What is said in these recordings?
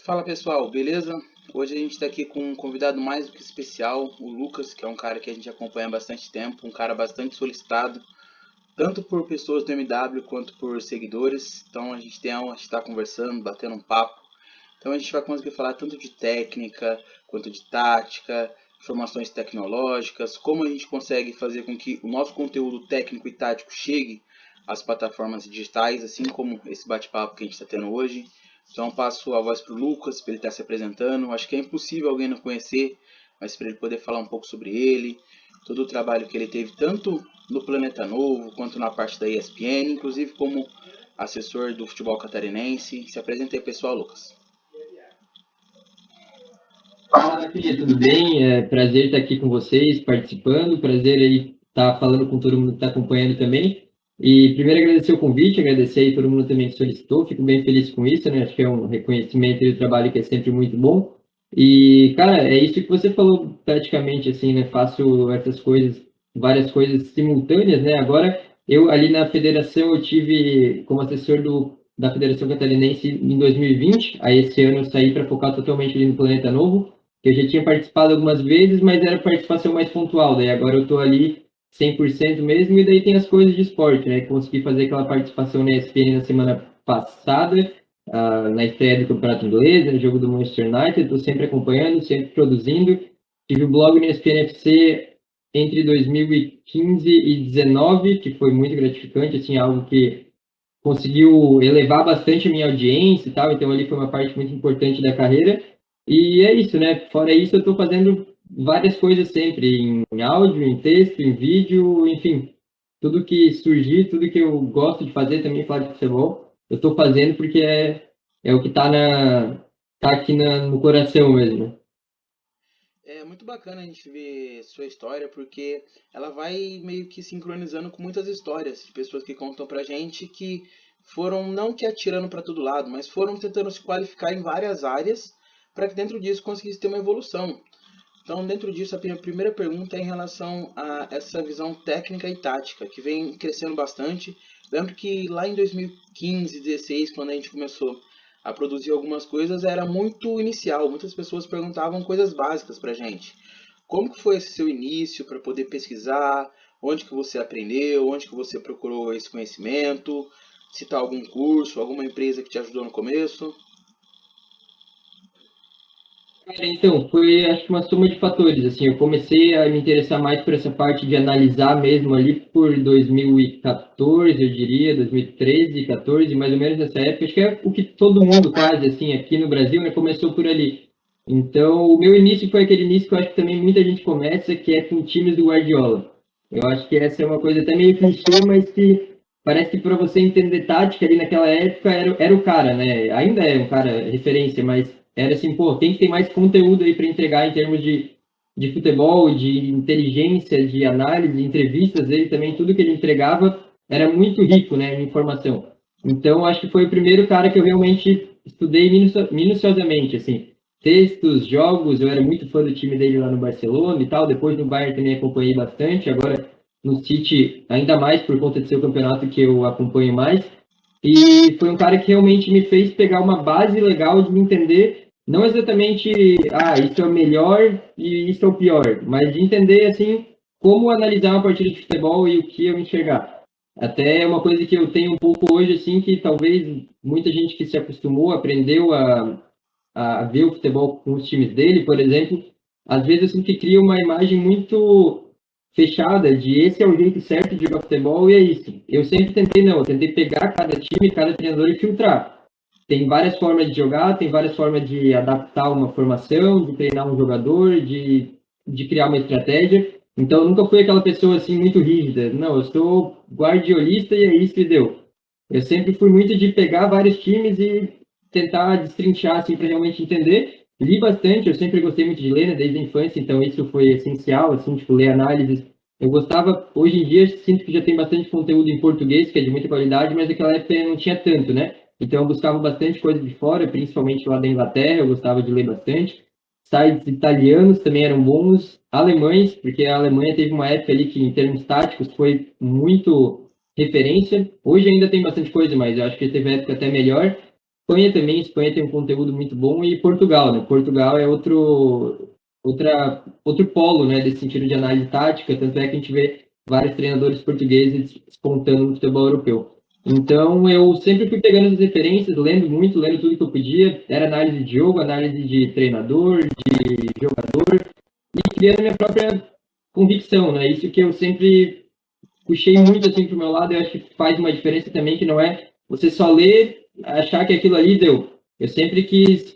Fala pessoal, beleza? Hoje a gente está aqui com um convidado mais do que especial, o Lucas, que é um cara que a gente acompanha há bastante tempo, um cara bastante solicitado, tanto por pessoas do MW quanto por seguidores. Então a gente está conversando, batendo um papo. Então a gente vai conseguir falar tanto de técnica quanto de tática, informações tecnológicas, como a gente consegue fazer com que o nosso conteúdo técnico e tático chegue às plataformas digitais, assim como esse bate-papo que a gente está tendo hoje. Então eu passo a voz para o Lucas, para ele estar se apresentando. Acho que é impossível alguém não conhecer, mas para ele poder falar um pouco sobre ele, todo o trabalho que ele teve tanto no Planeta Novo quanto na parte da ESPN, inclusive como assessor do futebol catarinense. Se apresenta aí, pessoal, Lucas. Fala, Fia, tudo bem? É prazer estar aqui com vocês, participando. Prazer aí estar falando com todo mundo que está acompanhando também. E primeiro agradecer o convite, agradecer aí todo mundo também que solicitou. Fico bem feliz com isso, né? Acho que é um reconhecimento do trabalho que é sempre muito bom. E, cara, é isso que você falou praticamente, assim, né? Faço essas coisas, várias coisas simultâneas, né? Agora, eu ali na federação, eu tive como assessor da Federação Catarinense em 2020. Aí esse ano eu saí para focar totalmente ali no Planeta Novo. Eu já tinha participado algumas vezes, mas era participação mais pontual. Daí agora eu estou ali 100% mesmo, e daí tem as coisas de esporte, né? Consegui fazer aquela participação na ESPN na semana passada, na estreia do Campeonato Inglês, no jogo do Manchester United. Estou sempre acompanhando, sempre produzindo. Tive o blog no ESPN FC entre 2015 e 2019, que foi muito gratificante, assim, algo que conseguiu elevar bastante a minha audiência e tal, então ali foi uma parte muito importante da carreira. E é isso, né? Fora isso, eu estou fazendo várias coisas sempre, em áudio, em texto, em vídeo, enfim, tudo que surgir, tudo que eu gosto de fazer também, falar de futebol, eu estou fazendo porque é o que tá aqui no coração mesmo. É muito bacana a gente ver sua história, porque ela vai meio que sincronizando com muitas histórias de pessoas que contam pra gente que foram não que atirando para todo lado, mas foram tentando se qualificar em várias áreas para que dentro disso conseguisse ter uma evolução. Então, dentro disso, a minha primeira pergunta é em relação a essa visão técnica e tática, que vem crescendo bastante. Lembro que lá em 2015, 16, quando a gente começou a produzir algumas coisas, era muito inicial. Muitas pessoas perguntavam coisas básicas pra gente. Como que foi esse seu início para poder pesquisar? Onde que você aprendeu? Onde que você procurou esse conhecimento? Citar algum curso, alguma empresa que te ajudou no começo? Cara, então, foi acho que uma soma de fatores, assim, eu comecei a me interessar mais por essa parte de analisar mesmo ali por 2014, eu diria, 2013, 14, mais ou menos nessa época, acho que é o que todo mundo quase, assim, aqui no Brasil, né, começou por ali. Então, o meu início foi aquele início que eu acho que também muita gente começa, que é com times do Guardiola. Eu acho que essa é uma coisa até meio clichê, mas que parece que para você entender tática ali naquela época era o cara, né? Ainda é um cara referência, mas era assim, pô, quem que tem mais conteúdo aí para entregar em termos de futebol, de inteligência, de análise, de entrevistas dele também, tudo que ele entregava era muito rico, né, em informação. Então, acho que foi o primeiro cara que eu realmente estudei minuciosamente, assim, textos, jogos, eu era muito fã do time dele lá no Barcelona e tal, depois no Bayern também acompanhei bastante, agora no City ainda mais por conta de ser o campeonato que eu acompanho mais, e foi um cara que realmente me fez pegar uma base legal de entender, não exatamente, isso é o melhor e isso é o pior, mas de entender, assim, como analisar uma partida de futebol e o que eu enxergar. Até é uma coisa que eu tenho um pouco hoje, assim, que talvez muita gente que se acostumou, aprendeu a ver o futebol com os times dele, por exemplo, às vezes eu sinto que cria uma imagem muito fechada de esse é o jeito certo de jogar futebol e é isso. Eu sempre tentei, não, eu tentei pegar cada time, cada treinador e filtrar. Tem várias formas de jogar, tem várias formas de adaptar uma formação, de treinar um jogador, de criar uma estratégia. Então, eu nunca fui aquela pessoa assim muito rígida. Não, eu sou guardiolista e é isso que deu. Eu sempre fui muito de pegar vários times e tentar destrinchar assim para realmente entender. Li bastante, eu sempre gostei muito de ler, né, desde a infância, então isso foi essencial, assim, tipo, ler análises. Eu gostava, hoje em dia, sinto que já tem bastante conteúdo em português, que é de muita qualidade, mas naquela época não tinha tanto, né? Então eu buscava bastante coisa de fora, principalmente lá da Inglaterra, eu gostava de ler bastante. Sites italianos também eram bons, alemães, porque a Alemanha teve uma época ali que, em termos táticos, foi muito referência. Hoje ainda tem bastante coisa, mas eu acho que teve época até melhor. Espanha também, Espanha tem um conteúdo muito bom, e Portugal, né? Portugal é outro polo, né, desse sentido de análise tática, tanto é que a gente vê vários treinadores portugueses despontando no futebol europeu. Então, eu sempre fui pegando as referências, lendo muito, lendo tudo que eu podia, era análise de jogo, análise de treinador, de jogador, e criando minha própria convicção, né? Isso que eu sempre puxei muito assim para o meu lado, eu acho que faz uma diferença também, que não é você só ler, achar que aquilo ali deu. Eu sempre quis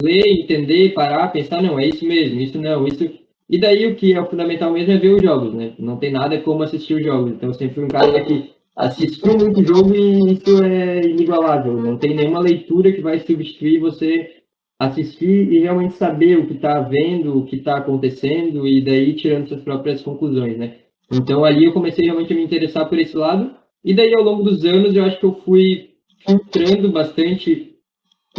ler, entender, parar, pensar, não, é isso mesmo, isso não, isso. E daí o que é o fundamental mesmo é ver os jogos, né? Não tem nada como assistir os jogos. Então eu sempre fui um cara que assistiu muito jogo e isso é inigualável. Não tem nenhuma leitura que vai substituir você assistir e realmente saber o que está vendo, o que está acontecendo e daí tirando suas próprias conclusões, né? Então ali eu comecei realmente a me interessar por esse lado e daí ao longo dos anos eu acho que eu fui filtrando bastante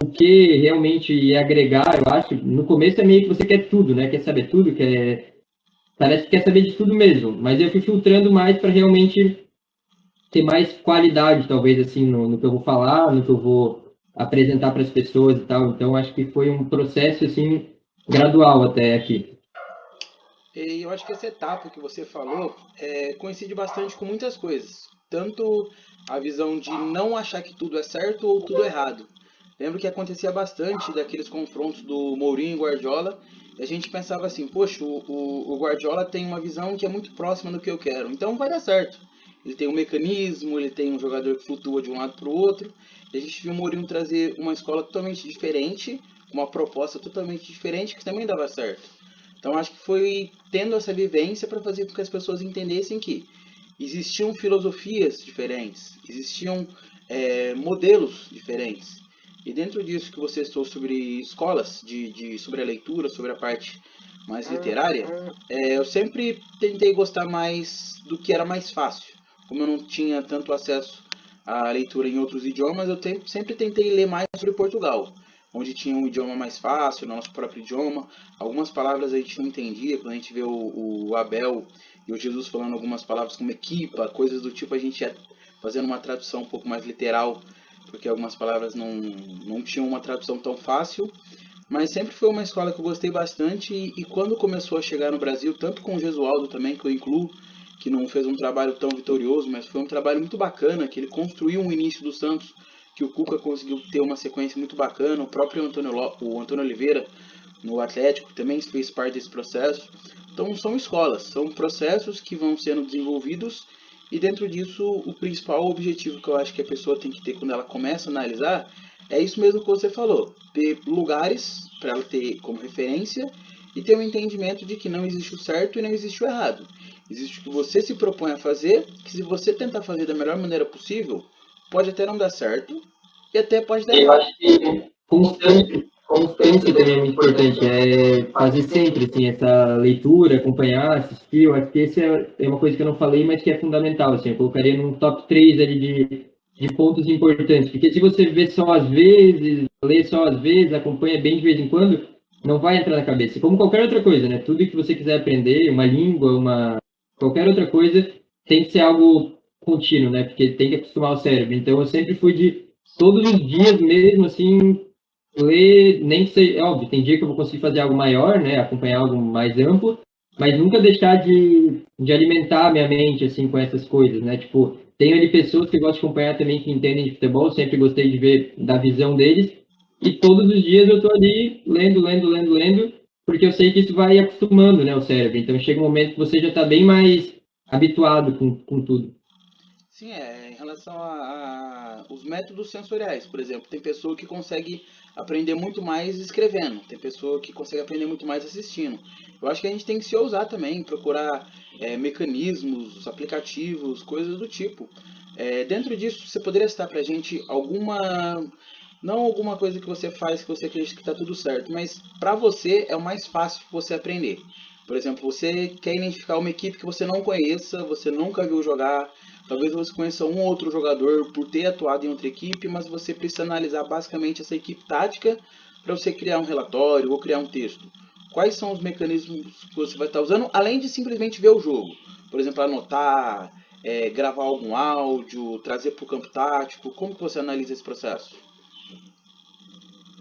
o que realmente ia agregar, eu acho. No começo é meio que você quer tudo, né? Quer saber tudo, parece que quer saber de tudo mesmo, mas eu fui filtrando mais para realmente ter mais qualidade, talvez, assim, no que eu vou falar, no que eu vou apresentar para as pessoas e tal. Então, acho que foi um processo, assim, gradual até aqui. E eu acho que essa etapa que você falou coincide bastante com muitas coisas. Tanto a visão de não achar que tudo é certo ou tudo errado. Lembro que acontecia bastante daqueles confrontos do Mourinho e Guardiola. E a gente pensava assim, poxa, o Guardiola tem uma visão que é muito próxima do que eu quero. Então vai dar certo. Ele tem um mecanismo, ele tem um jogador que flutua de um lado para o outro. E a gente viu o Mourinho trazer uma escola totalmente diferente, uma proposta totalmente diferente que também dava certo. Então acho que foi tendo essa vivência para fazer com que as pessoas entendessem que existiam filosofias diferentes, existiam modelos diferentes. E dentro disso que você estou sobre escolas, sobre a leitura, sobre a parte mais literária, eu sempre tentei gostar mais do que era mais fácil. Como eu não tinha tanto acesso à leitura em outros idiomas, eu sempre tentei ler mais sobre Portugal, onde tinha um idioma mais fácil, nosso próprio idioma. Algumas palavras a gente não entendia, quando a gente vê o Abel e o Jesus falando algumas palavras como equipa, coisas do tipo, a gente ia fazendo uma tradução um pouco mais literal, porque algumas palavras não tinham uma tradução tão fácil. Mas sempre foi uma escola que eu gostei bastante e quando começou a chegar no Brasil, tanto com o Gesualdo também, que eu incluo, que não fez um trabalho tão vitorioso, mas foi um trabalho muito bacana, que ele construiu um início do Santos, que o Cuca conseguiu ter uma sequência muito bacana, o próprio o Antônio Oliveira no Atlético também fez parte desse processo. Então são escolas, são processos que vão sendo desenvolvidos e dentro disso o principal objetivo que eu acho que a pessoa tem que ter quando ela começa a analisar é isso mesmo que você falou, ter lugares para ela ter como referência e ter um entendimento de que não existe o certo e não existe o errado. Existe o que você se propõe a fazer, que se você tentar fazer da melhor maneira possível, pode até não dar certo e até pode dar Eu errado. acho que constância também é muito importante, é fazer sempre, assim, essa leitura, acompanhar, assistir. Eu acho que esse é uma coisa que eu não falei, mas que é fundamental, assim, eu colocaria num top 3 ali de pontos importantes, porque se você vê só às vezes, lê só às vezes, acompanha bem de vez em quando, não vai entrar na cabeça. Como qualquer outra coisa, né? Tudo que você quiser aprender, uma língua, qualquer outra coisa, tem que ser algo contínuo, né? Porque tem que acostumar o cérebro. Então eu sempre fui de todos os dias mesmo, assim, ler, nem que seja, é óbvio, tem dia que eu vou conseguir fazer algo maior, né? Acompanhar algo mais amplo, mas nunca deixar de alimentar a minha mente, assim, com essas coisas, né? Tipo, tenho ali pessoas que eu gosto de acompanhar também que entendem de futebol, sempre gostei de ver da visão deles, e todos os dias eu tô ali lendo, lendo, lendo, lendo, porque eu sei que isso vai acostumando, né, o cérebro. Então chega um momento que você já está bem mais habituado com tudo. Sim, em relação a os métodos sensoriais, por exemplo, tem pessoa que consegue aprender muito mais escrevendo, tem pessoa que consegue aprender muito mais assistindo. Eu acho que a gente tem que se ousar também, procurar mecanismos, aplicativos, coisas do tipo. Dentro disso, você poderia citar pra gente não alguma coisa que você faz que você acredita que está tudo certo, mas para você é o mais fácil você aprender. Por exemplo, você quer identificar uma equipe que você não conheça, você nunca viu jogar. Talvez você conheça um ou outro jogador por ter atuado em outra equipe, mas você precisa analisar basicamente essa equipe tática para você criar um relatório ou criar um texto. Quais são os mecanismos que você vai estar usando, além de simplesmente ver o jogo? Por exemplo, anotar, gravar algum áudio, trazer para o campo tático. Como que você analisa esse processo?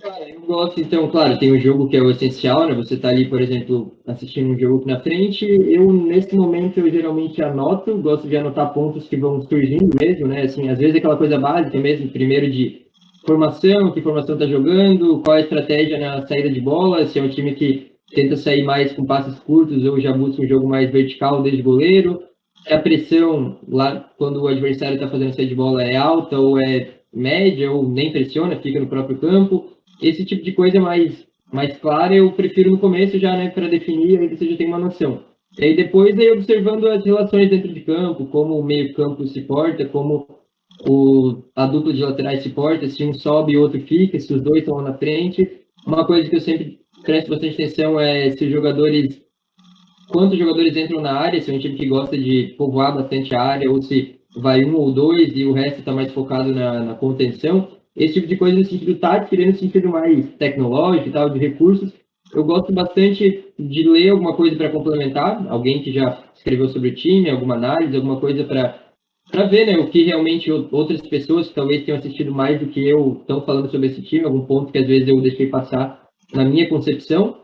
Cara, eu gosto, então, claro, tem um jogo que é o essencial, né? Você tá ali, por exemplo, assistindo um jogo na frente. Eu, nesse momento, eu geralmente anoto, gosto de anotar pontos que vão surgindo mesmo, né? Assim, às vezes é aquela coisa básica mesmo, primeiro de formação, que formação tá jogando, qual a estratégia na saída de bola, se é um time que tenta sair mais com passes curtos ou já busca um jogo mais vertical desde goleiro, se a pressão lá, quando o adversário está fazendo saída de bola, é alta ou é média, ou nem pressiona, fica no próprio campo. Esse tipo de coisa mais clara eu prefiro no começo já, né, para definir, aí você já tem uma noção. E aí depois, aí observando as relações dentro de campo, como o meio-campo se porta, como a dupla de laterais se porta, se um sobe e o outro fica, se os dois estão lá na frente. Uma coisa que eu sempre presto bastante atenção é se os jogadores, quantos jogadores entram na área, se é um time que gosta de povoar bastante a área, ou se vai um ou dois e o resto está mais focado na contenção. Esse tipo de coisa no sentido tático, e no sentido mais tecnológico e tal, de recursos. Eu gosto bastante de ler alguma coisa para complementar, alguém que já escreveu sobre o time, alguma análise, alguma coisa para ver, né, o que realmente outras pessoas que talvez tenham assistido mais do que eu estão falando sobre esse time, algum ponto que às vezes eu deixei passar na minha concepção.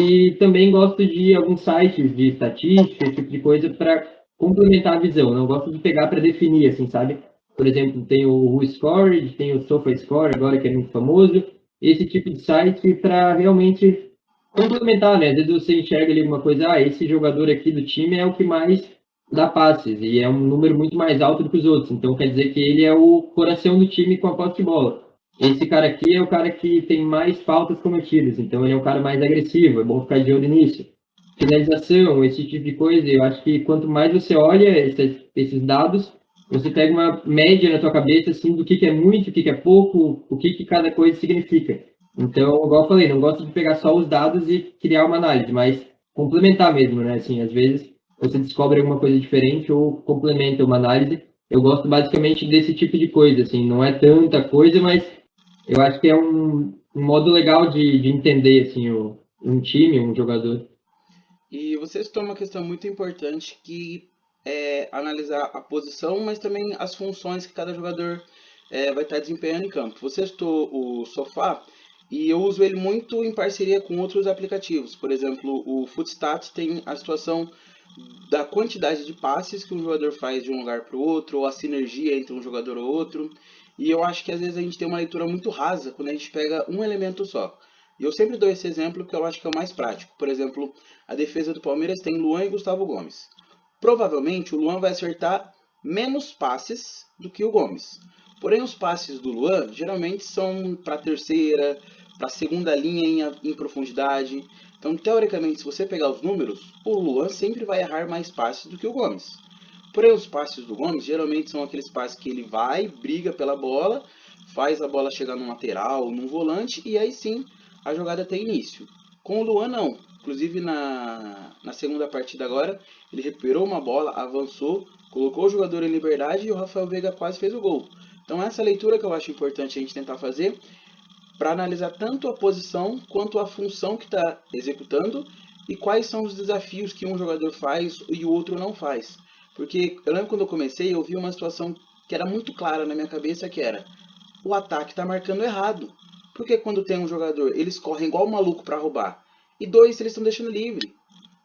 E também gosto de alguns sites de estatística, esse tipo de coisa, para complementar a visão. Não gosto de pegar para definir, assim, sabe? Por exemplo, tem o WhoScored, tem o SofaScore, agora que é muito famoso. Esse tipo de site para realmente complementar, né? Às vezes você enxerga ali uma coisa, esse jogador aqui do time é o que mais dá passes, e é um número muito mais alto do que os outros. Então quer dizer que ele é o coração do time com a posse de bola. Esse cara aqui é o cara que tem mais faltas cometidas, então ele é um cara mais agressivo, é bom ficar de olho nisso. Finalização, esse tipo de coisa, eu acho que quanto mais você olha esses dados, você pega uma média na tua cabeça, assim, do que é muito, o que é pouco, o que cada coisa significa. Então, igual eu falei, não gosto de pegar só os dados e criar uma análise, mas complementar mesmo, né? Assim, às vezes você descobre alguma coisa diferente ou complementa uma análise. Eu gosto basicamente desse tipo de coisa, assim, não é tanta coisa, mas eu acho que é um modo legal de entender, assim, um time, um jogador. E você citou uma questão muito importante que é analisar a posição, mas também as funções que cada jogador vai estar desempenhando em campo. Você citou o Sofá e eu uso ele muito em parceria com outros aplicativos. Por exemplo, o Footstats tem a situação da quantidade de passes que um jogador faz de um lugar para o outro, ou a sinergia entre um jogador ou outro. E eu acho que às vezes a gente tem uma leitura muito rasa quando a gente pega um elemento só. E eu sempre dou esse exemplo que eu acho que é o mais prático. Por exemplo, a defesa do Palmeiras tem Luan e Gustavo Gomes. Provavelmente o Luan vai acertar menos passes do que o Gomes. Porém, os passes do Luan geralmente são para a terceira, para a segunda linha em profundidade. Então, teoricamente, se você pegar os números, o Luan sempre vai errar mais passes do que o Gomes. Porém, os passes do Gomes geralmente são aqueles passes que ele vai, briga pela bola, faz a bola chegar no lateral, num volante, e aí sim a jogada tem início. Com o Luan, não. Inclusive, na segunda partida agora, ele recuperou uma bola, avançou, colocou o jogador em liberdade e o Rafael Veiga quase fez o gol. Então, essa leitura que eu acho importante a gente tentar fazer para analisar tanto a posição quanto a função que está executando e quais são os desafios que um jogador faz e o outro não faz. Porque eu lembro quando eu comecei, eu vi uma situação que era muito clara na minha cabeça, que era o ataque está marcando errado. Porque quando tem um jogador, eles correm igual maluco para roubar. E dois, eles estão deixando livre.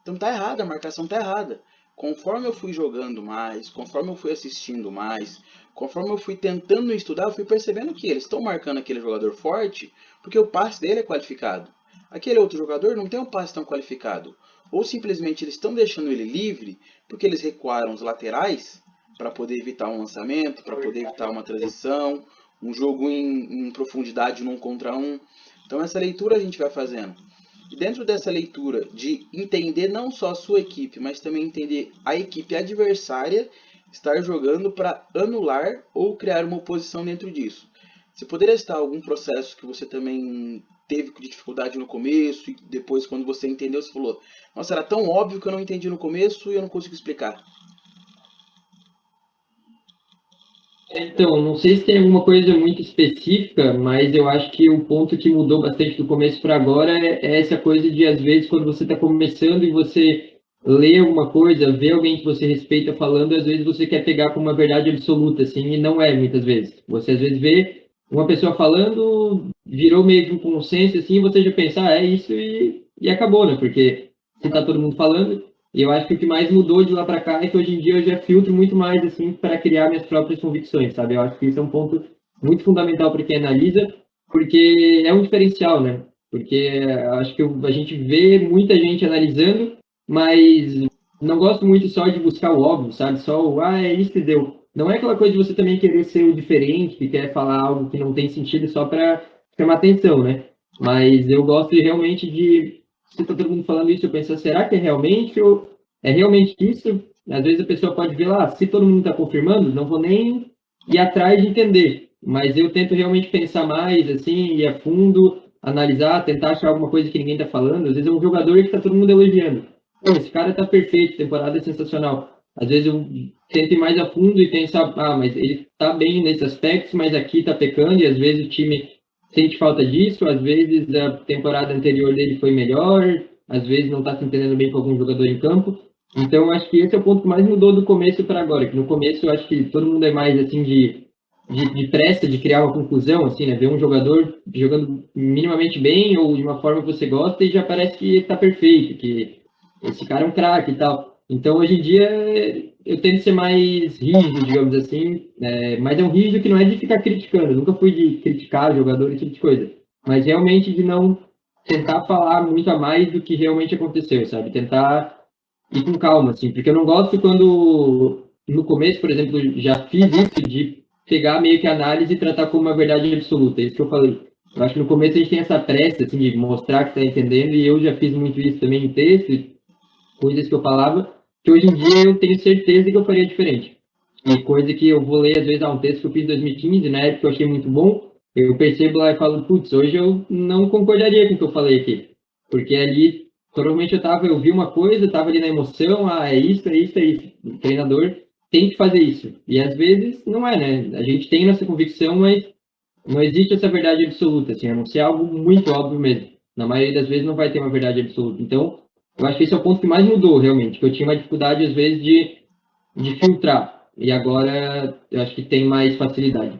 Então tá errada, a marcação tá errada. Conforme eu fui jogando mais, conforme eu fui assistindo mais, conforme eu fui tentando estudar, eu fui percebendo que eles estão marcando aquele jogador forte porque o passe dele é qualificado. Aquele outro jogador não tem um passe tão qualificado. Ou simplesmente eles estão deixando ele livre porque eles recuaram os laterais para poder evitar um lançamento, para poder evitar uma transição, um jogo em profundidade num contra um. Então essa leitura a gente vai fazendo. E dentro dessa leitura de entender não só a sua equipe, mas também entender a equipe adversária estar jogando para anular ou criar uma oposição dentro disso. Você poderia citar algum processo que você também teve dificuldade no começo e depois quando você entendeu, você falou, nossa, era tão óbvio que eu não entendi no começo e eu não consigo explicar. Então, não sei se tem alguma coisa muito específica, mas eu acho que o ponto que mudou bastante do começo para agora é essa coisa de, às vezes, quando você está começando e você lê alguma coisa, vê alguém que você respeita falando, às vezes você quer pegar como uma verdade absoluta, assim, e não é, muitas vezes. Você, às vezes, vê uma pessoa falando, virou meio que um consenso, assim, você já pensa, é isso e acabou, né? Porque se tá todo mundo falando, e eu acho que o que mais mudou de lá para cá é que hoje em dia eu já filtro muito mais, assim, para criar minhas próprias convicções, sabe? Eu acho que isso é um ponto muito fundamental para quem analisa, porque é um diferencial, né? Porque acho que a gente vê muita gente analisando, mas não gosto muito só de buscar o óbvio, sabe? Só o, é isso e deu. Não é aquela coisa de você também querer ser o diferente, que quer falar algo que não tem sentido só para chamar atenção, né? Mas eu gosto realmente de, se tá todo mundo falando isso, eu penso, será que é realmente ou é realmente isso? Às vezes a pessoa pode ver lá, se todo mundo está confirmando, não vou nem ir atrás de entender. Mas eu tento realmente pensar mais, assim, ir a fundo, analisar, tentar achar alguma coisa que ninguém está falando. Às vezes é um jogador que está todo mundo elogiando. Pô, esse cara está perfeito, temporada é sensacional. Às vezes eu tento ir mais a fundo e pensar, mas ele está bem nesses aspectos, mas aqui está pecando, e às vezes o time sente falta disso, às vezes a temporada anterior dele foi melhor, às vezes não está se entendendo bem com algum jogador em campo. Então, acho que esse é o ponto que mais mudou do começo para agora, que no começo eu acho que todo mundo é mais, assim, de pressa, de criar uma conclusão, assim, né? Ver um jogador jogando minimamente bem ou de uma forma que você gosta e já parece que está perfeito, que esse cara é um craque e tal. Então, hoje em dia, eu tento ser mais rígido, digamos assim, mas é um rígido que não é de ficar criticando. Eu nunca fui de criticar jogador, esse tipo de coisa. Mas realmente de não tentar falar muito a mais do que realmente aconteceu, sabe? Tentar ir com calma, assim. Porque eu não gosto quando, no começo, por exemplo, já fiz isso de pegar meio que a análise e tratar como uma verdade absoluta. É isso que eu falei. Eu acho que no começo a gente tem essa pressa, assim, de mostrar que está entendendo, e eu já fiz muito isso também em texto, coisas que eu falava, que hoje em dia eu tenho certeza que eu faria diferente. E coisa que eu vou ler, às vezes, um texto que eu fiz em 2015, na época eu achei muito bom, eu percebo lá e falo, putz, hoje eu não concordaria com o que eu falei aqui. Porque ali, provavelmente eu vi uma coisa, estava ali na emoção, é isso, é isso, é isso. O treinador tem que fazer isso. E às vezes não é, né? A gente tem nossa convicção, mas não existe essa verdade absoluta, assim, a não ser algo muito óbvio mesmo. Na maioria das vezes não vai ter uma verdade absoluta. Então, eu acho que esse é o ponto que mais mudou, realmente, que eu tinha uma dificuldade, às vezes, de filtrar. E agora eu acho que tem mais facilidade.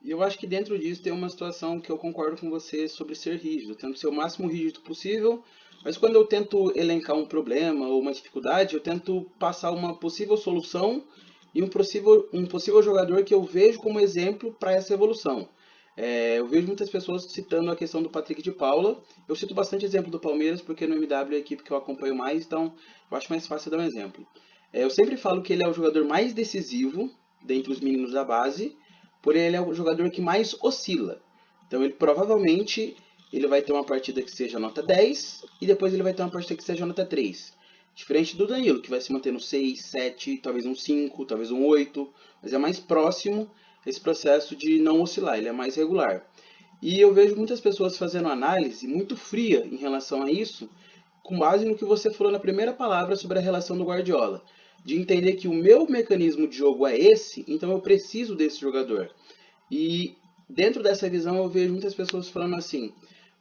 E eu acho que dentro disso tem uma situação que eu concordo com você sobre ser rígido. Eu tento ser o máximo rígido possível, mas quando eu tento elencar um problema ou uma dificuldade, eu tento passar uma possível solução e um possível jogador que eu vejo como exemplo para essa evolução. Eu vejo muitas pessoas citando a questão do Patrick de Paula. Eu cito bastante exemplo do Palmeiras, porque no MW é a equipe que eu acompanho mais, então eu acho mais fácil dar um exemplo. Eu sempre falo que ele é o jogador mais decisivo dentre os meninos da base, porém ele é o jogador que mais oscila. Então ele provavelmente ele vai ter uma partida que seja nota 10 e depois ele vai ter uma partida que seja nota 3. Diferente do Danilo, que vai se manter no 6, 7, talvez um 5, talvez um 8, mas é mais próximo esse processo de não oscilar, ele é mais regular. E eu vejo muitas pessoas fazendo análise muito fria em relação a isso, com base no que você falou na primeira palavra sobre a relação do Guardiola. De entender que o meu mecanismo de jogo é esse, então eu preciso desse jogador. E dentro dessa visão eu vejo muitas pessoas falando assim: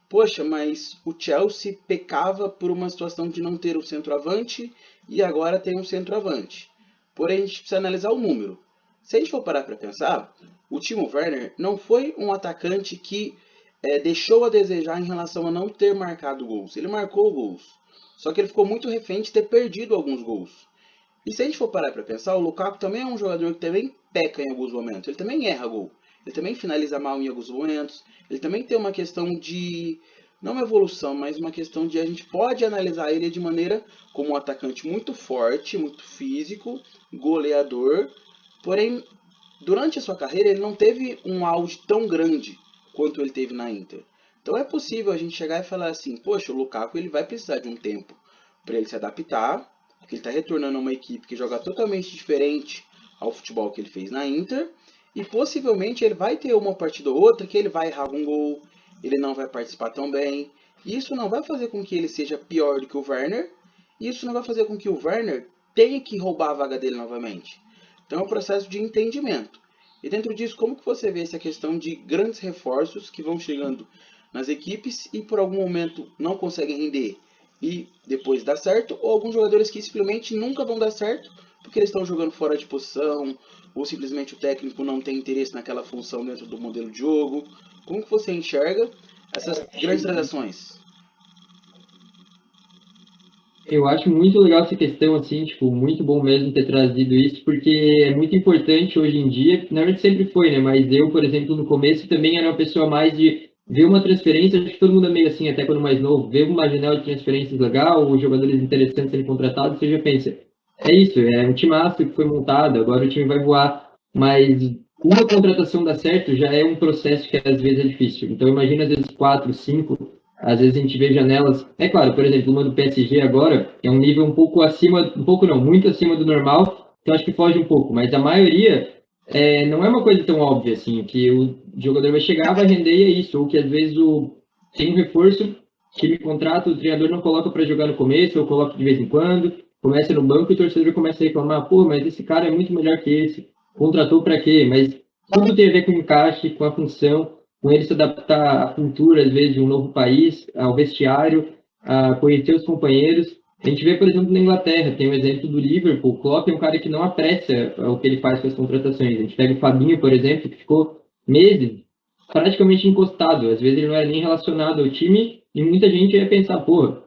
poxa, mas o Chelsea pecava por uma situação de não ter um centroavante e agora tem um centroavante. Porém, a gente precisa analisar o número. Se a gente for parar para pensar, o Timo Werner não foi um atacante que deixou a desejar em relação a não ter marcado gols. Ele marcou gols. Só que ele ficou muito refém de ter perdido alguns gols. E se a gente for parar para pensar, o Lukaku também é um jogador que também peca em alguns momentos. Ele também erra gol. Ele também finaliza mal em alguns momentos. Ele também tem uma questão de, não uma evolução, mas uma questão de a gente pode analisar ele de maneira como um atacante muito forte, muito físico, goleador. Porém, durante a sua carreira ele não teve um auge tão grande quanto ele teve na Inter. Então é possível a gente chegar e falar assim, poxa, o Lukaku ele vai precisar de um tempo para ele se adaptar, porque ele está retornando a uma equipe que joga totalmente diferente ao futebol que ele fez na Inter, e possivelmente ele vai ter uma partida ou outra que ele vai errar um gol, ele não vai participar tão bem, e isso não vai fazer com que ele seja pior do que o Werner, e isso não vai fazer com que o Werner tenha que roubar a vaga dele novamente. Então é um processo de entendimento. E dentro disso, como que você vê essa questão de grandes reforços que vão chegando nas equipes e por algum momento não conseguem render e depois dá certo, ou alguns jogadores que simplesmente nunca vão dar certo porque eles estão jogando fora de posição, ou simplesmente o técnico não tem interesse naquela função dentro do modelo de jogo. Como que você enxerga essas grandes transações? Eu acho muito legal essa questão, assim, tipo, muito bom mesmo ter trazido isso, porque é muito importante hoje em dia, na verdade sempre foi, né? Mas eu, por exemplo, no começo também era uma pessoa mais de ver uma transferência, acho que todo mundo é meio assim, até quando mais novo, ver uma janela de transferências legal, os jogadores interessantes serem contratados, você já pensa, é isso, é um timaço que foi montado, agora o time vai voar, mas uma contratação dar certo já é um processo que às vezes é difícil. Então imagina às vezes quatro, cinco. Às vezes a gente vê janelas. É claro, por exemplo, uma do PSG agora é um nível um pouco acima, um pouco não, muito acima do normal, então acho que foge um pouco, mas a maioria não é uma coisa tão óbvia assim, que o jogador vai chegar, vai render e é isso, ou que às vezes tem um reforço, time contrata, o treinador não coloca para jogar no começo, ou coloca de vez em quando, começa no banco e o torcedor começa a reclamar, pô, mas esse cara é muito melhor que esse, contratou para quê? Mas tudo tem a ver com o encaixe, com a função, com ele se adaptar à cultura, às vezes, de um novo país, ao vestiário, a conhecer os companheiros. A gente vê, por exemplo, na Inglaterra, tem o exemplo do Liverpool. O Klopp é um cara que não apressa o que ele faz com as contratações. A gente pega o Fabinho, por exemplo, que ficou meses praticamente encostado. Às vezes ele não era nem relacionado ao time e muita gente ia pensar, pô,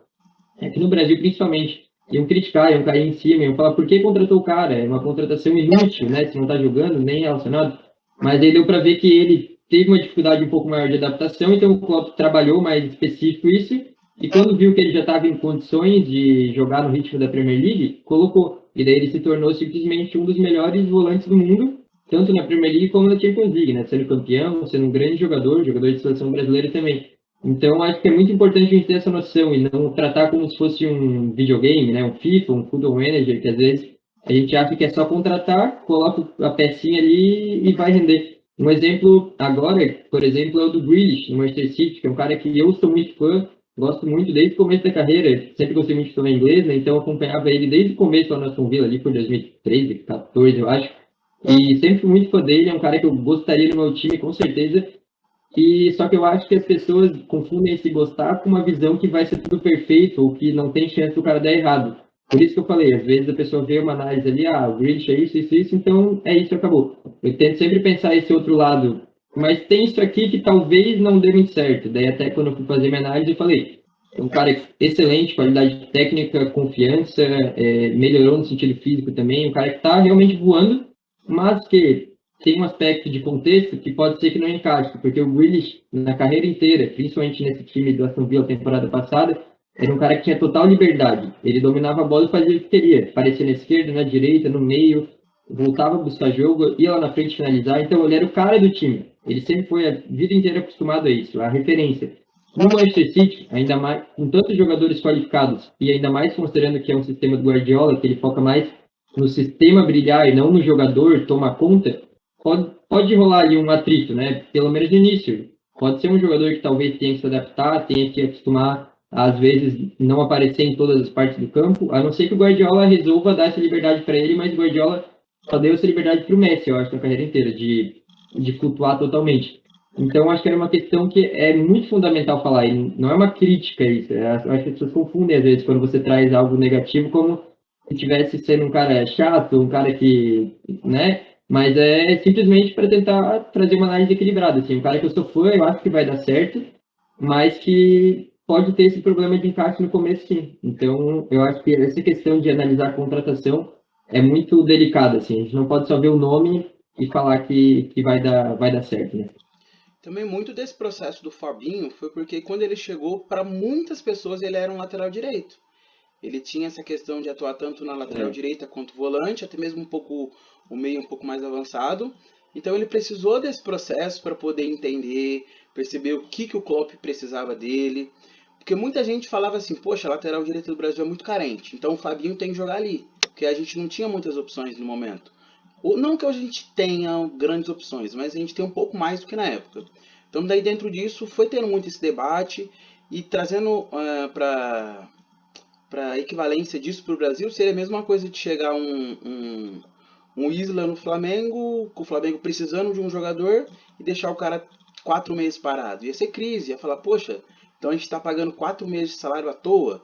aqui no Brasil principalmente, iam criticar, iam cair em cima, iam falar por que contratou o cara? É uma contratação inútil, né? Se não está jogando, nem relacionado. Mas aí deu para ver que ele teve uma dificuldade um pouco maior de adaptação, então o Klopp trabalhou mais específico isso, e quando viu que ele já estava em condições de jogar no ritmo da Premier League, colocou. E daí ele se tornou simplesmente um dos melhores volantes do mundo, tanto na Premier League como na Champions League, né? Sendo campeão, sendo um grande jogador, jogador de seleção brasileira também. Então, acho que é muito importante a gente ter essa noção e não tratar como se fosse um videogame, né? Um FIFA, um Football Manager, que às vezes a gente acha que é só contratar, coloca a pecinha ali e vai render. Um exemplo agora, por exemplo, é o do Grealish, no Manchester City, que é um cara que eu sou muito fã, gosto muito desde o começo da carreira, sempre gostei muito de falar inglês, né? Então eu acompanhava ele desde o começo lá na Aston Villa, ali por 2013, 14, eu acho. E sempre fui muito fã dele, é um cara que eu gostaria no meu time, com certeza. E só que eu acho que as pessoas confundem esse gostar com uma visão que vai ser tudo perfeito ou que não tem chance do cara dar errado. Por isso que eu falei, às vezes a pessoa vê uma análise ali, o Grealish é isso, então é isso, acabou. Eu tento sempre pensar esse outro lado, mas tem isso aqui que talvez não dê muito certo. Daí até quando eu fui fazer minha análise eu falei, é um cara excelente, qualidade técnica, confiança, melhorou no sentido físico também, um cara que está realmente voando, mas que tem um aspecto de contexto que pode ser que não encaixe, porque o Grealish, na carreira inteira, principalmente nesse time do Aston Villa temporada passada, era um cara que tinha total liberdade. Ele dominava a bola e fazia o que queria. Aparecia na esquerda, na direita, no meio, voltava a buscar jogo, ia lá na frente finalizar. Então ele era o cara do time. Ele sempre foi a vida inteira acostumado a isso, a referência. No Manchester City, ainda mais com tantos jogadores qualificados e ainda mais considerando que é um sistema do Guardiola, que ele foca mais no sistema brilhar e não no jogador tomar conta, pode rolar ali um atrito, né? Pelo menos no início. Pode ser um jogador que talvez tenha que se adaptar, tenha que acostumar, às vezes, não aparecer em todas as partes do campo, a não ser que o Guardiola resolva dar essa liberdade para ele, mas o Guardiola só deu essa liberdade para o Messi, eu acho, na carreira inteira, de flutuar totalmente. Então, acho que era uma questão que é muito fundamental falar, e não é uma crítica isso, eu acho que as pessoas confundem, às vezes, quando você traz algo negativo, como se tivesse sendo um cara chato, um cara que, né, mas é simplesmente para tentar trazer uma análise equilibrada. Assim, um cara que eu sou fã, eu acho que vai dar certo, mas que pode ter esse problema de encaixe no começo, sim. Então, eu acho que essa questão de analisar a contratação é muito delicada. Assim. A gente não pode só ver o nome e falar que vai dar certo. Né? Também muito desse processo do Fabinho foi porque quando ele chegou, para muitas pessoas ele era um lateral direito. Ele tinha essa questão de atuar tanto na lateral direita quanto volante, até mesmo um pouco o meio um pouco mais avançado. Então ele precisou desse processo para poder entender, perceber o que o Klopp precisava dele. Porque muita gente falava assim, poxa, a lateral direita do Brasil é muito carente, então o Fabinho tem que jogar ali. Porque a gente não tinha muitas opções no momento. Ou não que a gente tenha grandes opções, mas a gente tem um pouco mais do que na época. Então daí dentro disso foi tendo muito esse debate e trazendo para equivalência disso para o Brasil, seria a mesma coisa de chegar um Isla no Flamengo, com o Flamengo precisando de um jogador e deixar o cara 4 meses parado. Ia ser crise, ia falar, poxa, então a gente está pagando 4 meses de salário à toa.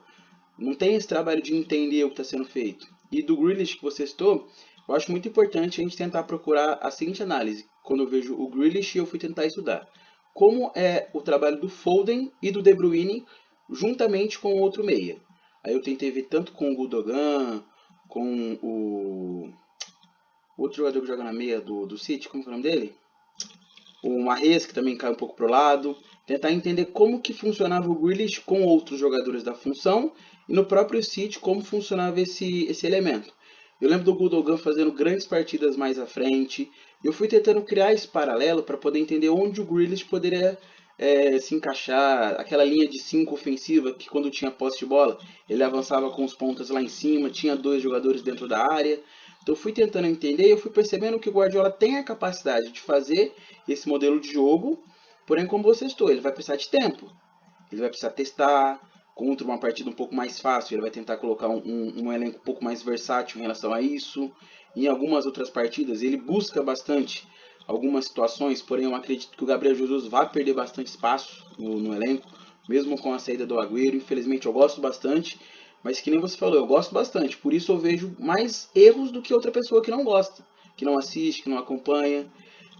Não tem esse trabalho de entender o que está sendo feito. E do Grealish que você citou, eu acho muito importante a gente tentar procurar a seguinte análise. Quando eu vejo o Grealish, eu fui tentar estudar como é o trabalho do Foden e do De Bruyne juntamente com o outro meia. Aí eu tentei ver tanto com o Gundogan, com o outro jogador que joga na meia do City, como é o nome dele? O Mahrez, que também cai um pouco pro lado. Tentar entender como que funcionava o Grealish com outros jogadores da função e no próprio City como funcionava esse elemento. Eu lembro do Gundogan fazendo grandes partidas mais à frente. Eu fui tentando criar esse paralelo para poder entender onde o Grealish poderia se encaixar. Aquela linha de 5 ofensiva que quando tinha posse de bola ele avançava com os pontas lá em cima, tinha 2 jogadores dentro da área. Então eu fui tentando entender e eu fui percebendo que o Guardiola tem a capacidade de fazer esse modelo de jogo, porém como você estou, ele vai precisar de tempo. Ele vai precisar testar. Contra uma partida um pouco mais fácil, ele vai tentar colocar um elenco um pouco mais versátil em relação a isso. Em algumas outras partidas, ele busca bastante algumas situações, porém eu acredito que o Gabriel Jesus vai perder bastante espaço no elenco, mesmo com a saída do Agüero. Infelizmente eu gosto bastante, mas que nem você falou, eu gosto bastante. Por isso eu vejo mais erros do que outra pessoa que não gosta, que não assiste, que não acompanha.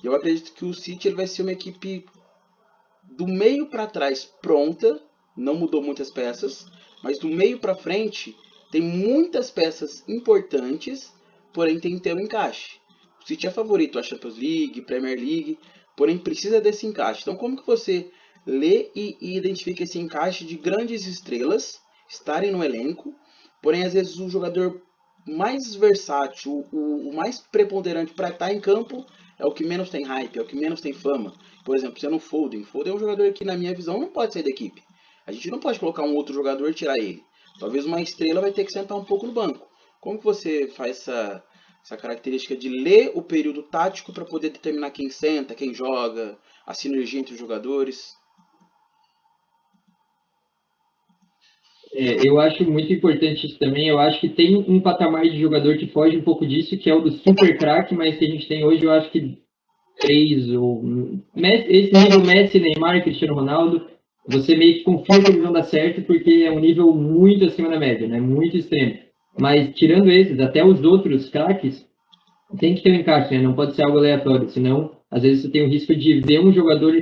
Eu acredito que o City ele vai ser uma equipe do meio para trás pronta. Não mudou muitas peças, mas do meio para frente tem muitas peças importantes, porém tem que ter um encaixe. O City é favorito à Champions League, Premier League, porém precisa desse encaixe. Então como que você lê e identifica esse encaixe de grandes estrelas estarem no elenco, porém às vezes o jogador mais versátil, o mais preponderante para estar em campo é o que menos tem hype, é o que menos tem fama. Por exemplo, sendo o Foden. Foden é um jogador que na minha visão não pode sair da equipe. A gente não pode colocar um outro jogador e tirar ele. Talvez uma estrela vai ter que sentar um pouco no banco. Como que você faz essa característica de ler o período tático para poder determinar quem senta, quem joga, a sinergia entre os jogadores? Eu acho muito importante isso também. Eu acho que tem um patamar de jogador que foge um pouco disso, que é o do super craque, mas que a gente tem hoje, eu acho que 3 ou esse nível Messi, Neymar, Cristiano Ronaldo, você meio que confia que eles vão dar certo porque é um nível muito acima da média, né? Muito extremo. Mas tirando esses, até os outros craques, tem que ter um encaixe, né? Não pode ser algo aleatório, senão às vezes você tem o risco de ver um jogador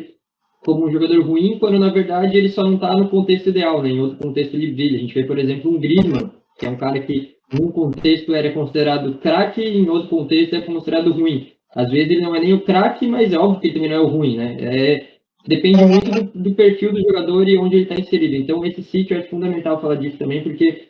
como um jogador ruim, quando na verdade ele só não está no contexto ideal, né? Em outro contexto ele brilha. A gente vê, por exemplo, um Griezmann, que é um cara que num contexto era considerado craque, em outro contexto é considerado ruim. Às vezes ele não é nem o craque, mas é óbvio que ele também não é o ruim, né? Depende muito do perfil do jogador e onde ele está inserido. Então esse City eu acho fundamental falar disso também, porque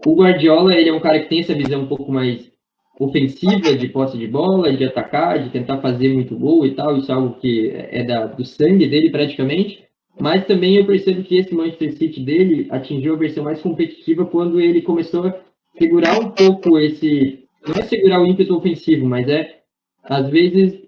o Guardiola ele é um cara que tem essa visão um pouco mais ofensiva de posse de bola, de atacar, de tentar fazer muito gol e tal, isso é algo que é do sangue dele praticamente, mas também eu percebo que esse Manchester City dele atingiu a versão mais competitiva quando ele começou a segurar um pouco não é segurar o ímpeto ofensivo, mas às vezes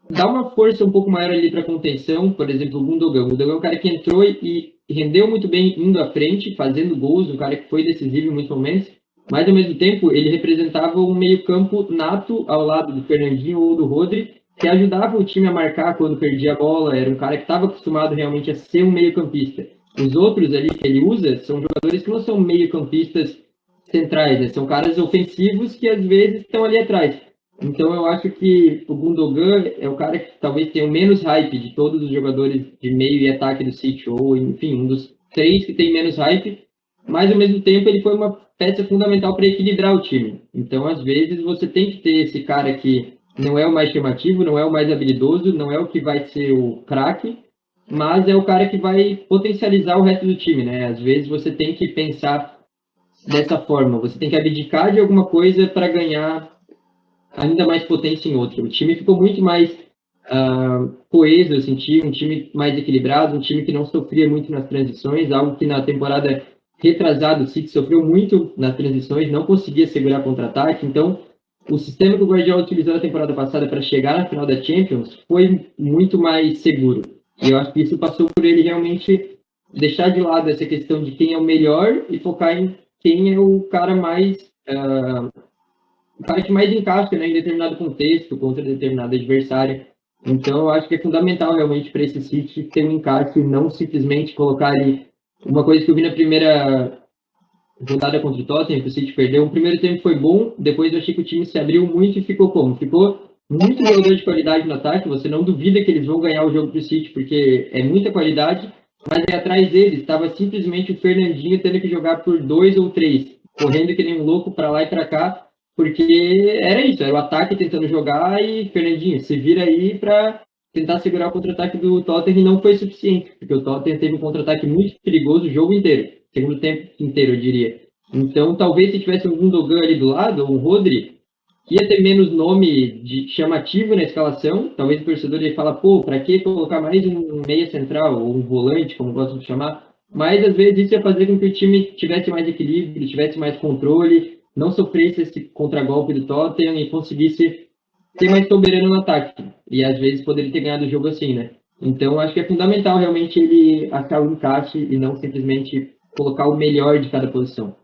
dar uma força um pouco maior ali para contenção, por exemplo, o Gundogan. O Gundogan é um cara que entrou e rendeu muito bem indo à frente, fazendo gols, um cara que foi decisivo em muitos momentos, mas ao mesmo tempo ele representava um meio-campo nato ao lado do Fernandinho ou do Rodri, que ajudava o time a marcar quando perdia a bola, era um cara que estava acostumado realmente a ser um meio-campista. Os outros ali que ele usa são jogadores que não são meio-campistas centrais, né? São caras ofensivos que às vezes estão ali atrás. Então eu acho que o Gundogan é o cara que talvez tenha o menos hype de todos os jogadores de meio e ataque do City, ou enfim, um dos 3 que tem menos hype, mas ao mesmo tempo ele foi uma peça fundamental para equilibrar o time. Então às vezes você tem que ter esse cara que não é o mais chamativo, não é o mais habilidoso, não é o que vai ser o craque, mas é o cara que vai potencializar o resto do time, né? Às vezes você tem que pensar dessa forma, você tem que abdicar de alguma coisa para ganhar ainda mais potência em outro. O time ficou muito mais coeso, eu senti, um time mais equilibrado, um time que não sofria muito nas transições, algo que na temporada retrasada o City sofreu muito nas transições, não conseguia segurar contra-ataque, então o sistema que o Guardiola utilizou na temporada passada para chegar na final da Champions foi muito mais seguro. E eu acho que isso passou por ele realmente deixar de lado essa questão de quem é o melhor e focar em quem é o cara mais o cara que mais encaixa, né, em determinado contexto, contra determinado adversário. Então, eu acho que é fundamental realmente para esse City ter um encaixe e não simplesmente colocar ali uma coisa que eu vi na primeira rodada contra o Tottenham, que o City perdeu. O primeiro tempo foi bom, depois eu achei que o time se abriu muito e ficou como? Ficou muito jogador de qualidade no ataque, você não duvida que eles vão ganhar o jogo pro City, porque é muita qualidade, mas aí atrás deles estava simplesmente o Fernandinho tendo que jogar por 2 ou 3, correndo que nem um louco para lá e para cá, porque era isso, era o ataque tentando jogar e Fernandinho, se vira aí para tentar segurar o contra-ataque do Tottenham e não foi suficiente, porque o Tottenham teve um contra-ataque muito perigoso o jogo inteiro, segundo tempo inteiro, eu diria. Então, talvez se tivesse um Gundogan ali do lado, ou um Rodri, ia ter menos nome de chamativo na escalação, talvez o torcedor ia falar, pô, para que colocar mais um meia central, ou um volante, como gostam de chamar, mas às vezes isso ia fazer com que o time tivesse mais equilíbrio, tivesse mais controle, não sofresse esse contragolpe do Tottenham e conseguisse ser mais soberano no ataque. E às vezes poderia ter ganhado o jogo assim, né? Então acho que é fundamental realmente ele achar o encaixe e não simplesmente colocar o melhor de cada posição.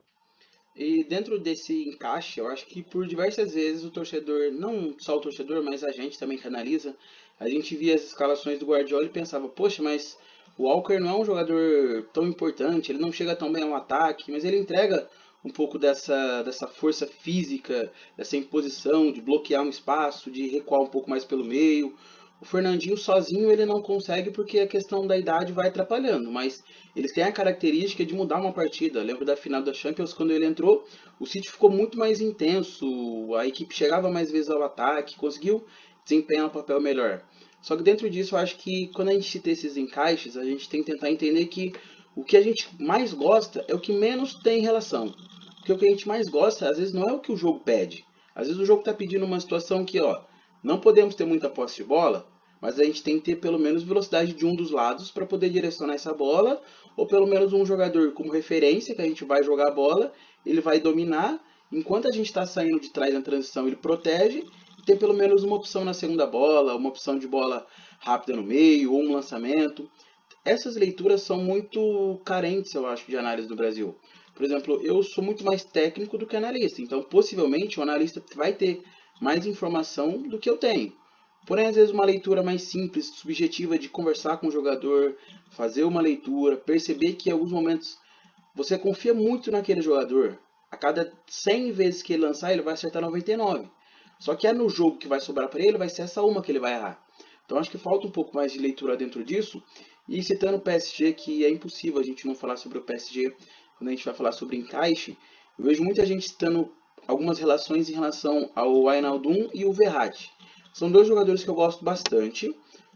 E dentro desse encaixe, eu acho que por diversas vezes o torcedor, não só o torcedor, mas a gente também que analisa, a gente via as escalações do Guardiola e pensava, poxa, mas o Walker não é um jogador tão importante, ele não chega tão bem ao ataque, mas ele entrega um pouco dessa força física, dessa imposição de bloquear um espaço, de recuar um pouco mais pelo meio. O Fernandinho sozinho ele não consegue porque a questão da idade vai atrapalhando, mas ele tem a característica de mudar uma partida. Eu lembro da final da Champions, quando ele entrou, o City ficou muito mais intenso, a equipe chegava mais vezes ao ataque, conseguiu desempenhar um papel melhor. Só que dentro disso, eu acho que quando a gente tem esses encaixes, a gente tem que tentar entender que o que a gente mais gosta é o que menos tem relação. Porque o que a gente mais gosta, às vezes, não é o que o jogo pede. Às vezes o jogo está pedindo uma situação que, ó, não podemos ter muita posse de bola, mas a gente tem que ter pelo menos velocidade de um dos lados para poder direcionar essa bola, ou pelo menos um jogador como referência, que a gente vai jogar a bola, ele vai dominar, enquanto a gente está saindo de trás na transição, ele protege, e tem pelo menos uma opção na segunda bola, uma opção de bola rápida no meio, ou um lançamento. Essas leituras são muito carentes, eu acho, de análise do Brasil. Por exemplo, eu sou muito mais técnico do que analista, então possivelmente o analista vai ter mais informação do que eu tenho. Porém, às vezes uma leitura mais simples, subjetiva de conversar com o jogador, fazer uma leitura, perceber que em alguns momentos você confia muito naquele jogador. A cada 100 vezes que ele lançar, ele vai acertar 99. Só que é no jogo que vai sobrar para ele, vai ser essa uma que ele vai errar. Então acho que falta um pouco mais de leitura dentro disso. E citando o PSG, que é impossível a gente não falar sobre o PSG quando a gente vai falar sobre encaixe, eu vejo muita gente citando algumas relações em relação ao Wijnaldum e o Verratti. São dois jogadores que eu gosto bastante,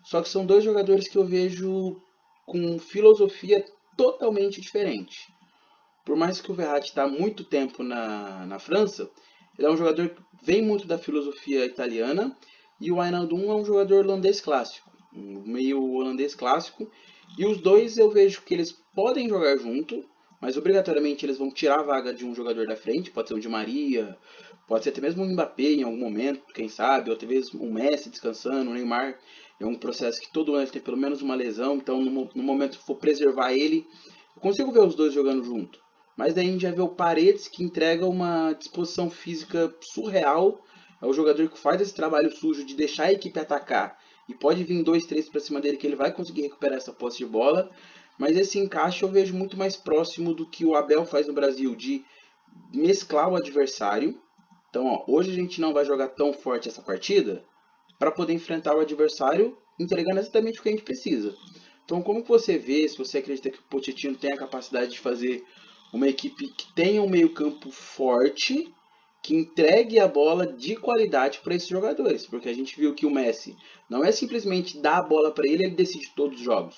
só que são dois jogadores que eu vejo com filosofia totalmente diferente. Por mais que o Verratti está há muito tempo na França, ele é um jogador que vem muito da filosofia italiana, e o Wijnaldum é um jogador holandês clássico, um meio holandês clássico, e os dois eu vejo que eles podem jogar junto, mas obrigatoriamente eles vão tirar a vaga de um jogador da frente, pode ser o Di Maria, pode ser até mesmo o Mbappé em algum momento, quem sabe, ou talvez o Messi descansando, o Neymar, é um processo que todo ano tem pelo menos uma lesão, então no momento que for preservar ele, eu consigo ver os dois jogando junto. Mas daí a gente já vê o Paredes, que entrega uma disposição física surreal. É o jogador que faz esse trabalho sujo de deixar a equipe atacar. E pode vir 2, 3 para cima dele que ele vai conseguir recuperar essa posse de bola. Mas esse encaixe eu vejo muito mais próximo do que o Abel faz no Brasil, de mesclar o adversário. Então, ó, hoje a gente não vai jogar tão forte essa partida para poder enfrentar o adversário entregando exatamente o que a gente precisa. Então, como que você vê, se você acredita que o Pochettino tem a capacidade de fazer uma equipe que tenha um meio-campo forte, que entregue a bola de qualidade para esses jogadores, porque a gente viu que o Messi não é simplesmente dar a bola para ele, ele decide todos os jogos.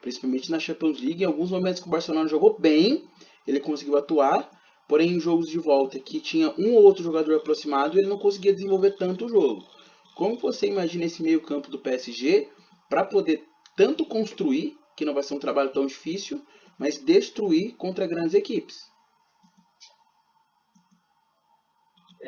Principalmente na Champions League, em alguns momentos que o Barcelona jogou bem, ele conseguiu atuar, porém em jogos de volta que tinha um ou outro jogador aproximado, ele não conseguia desenvolver tanto o jogo. Como você imagina esse meio-campo do PSG para poder tanto construir, que não vai ser um trabalho tão difícil, mas destruir contra grandes equipes?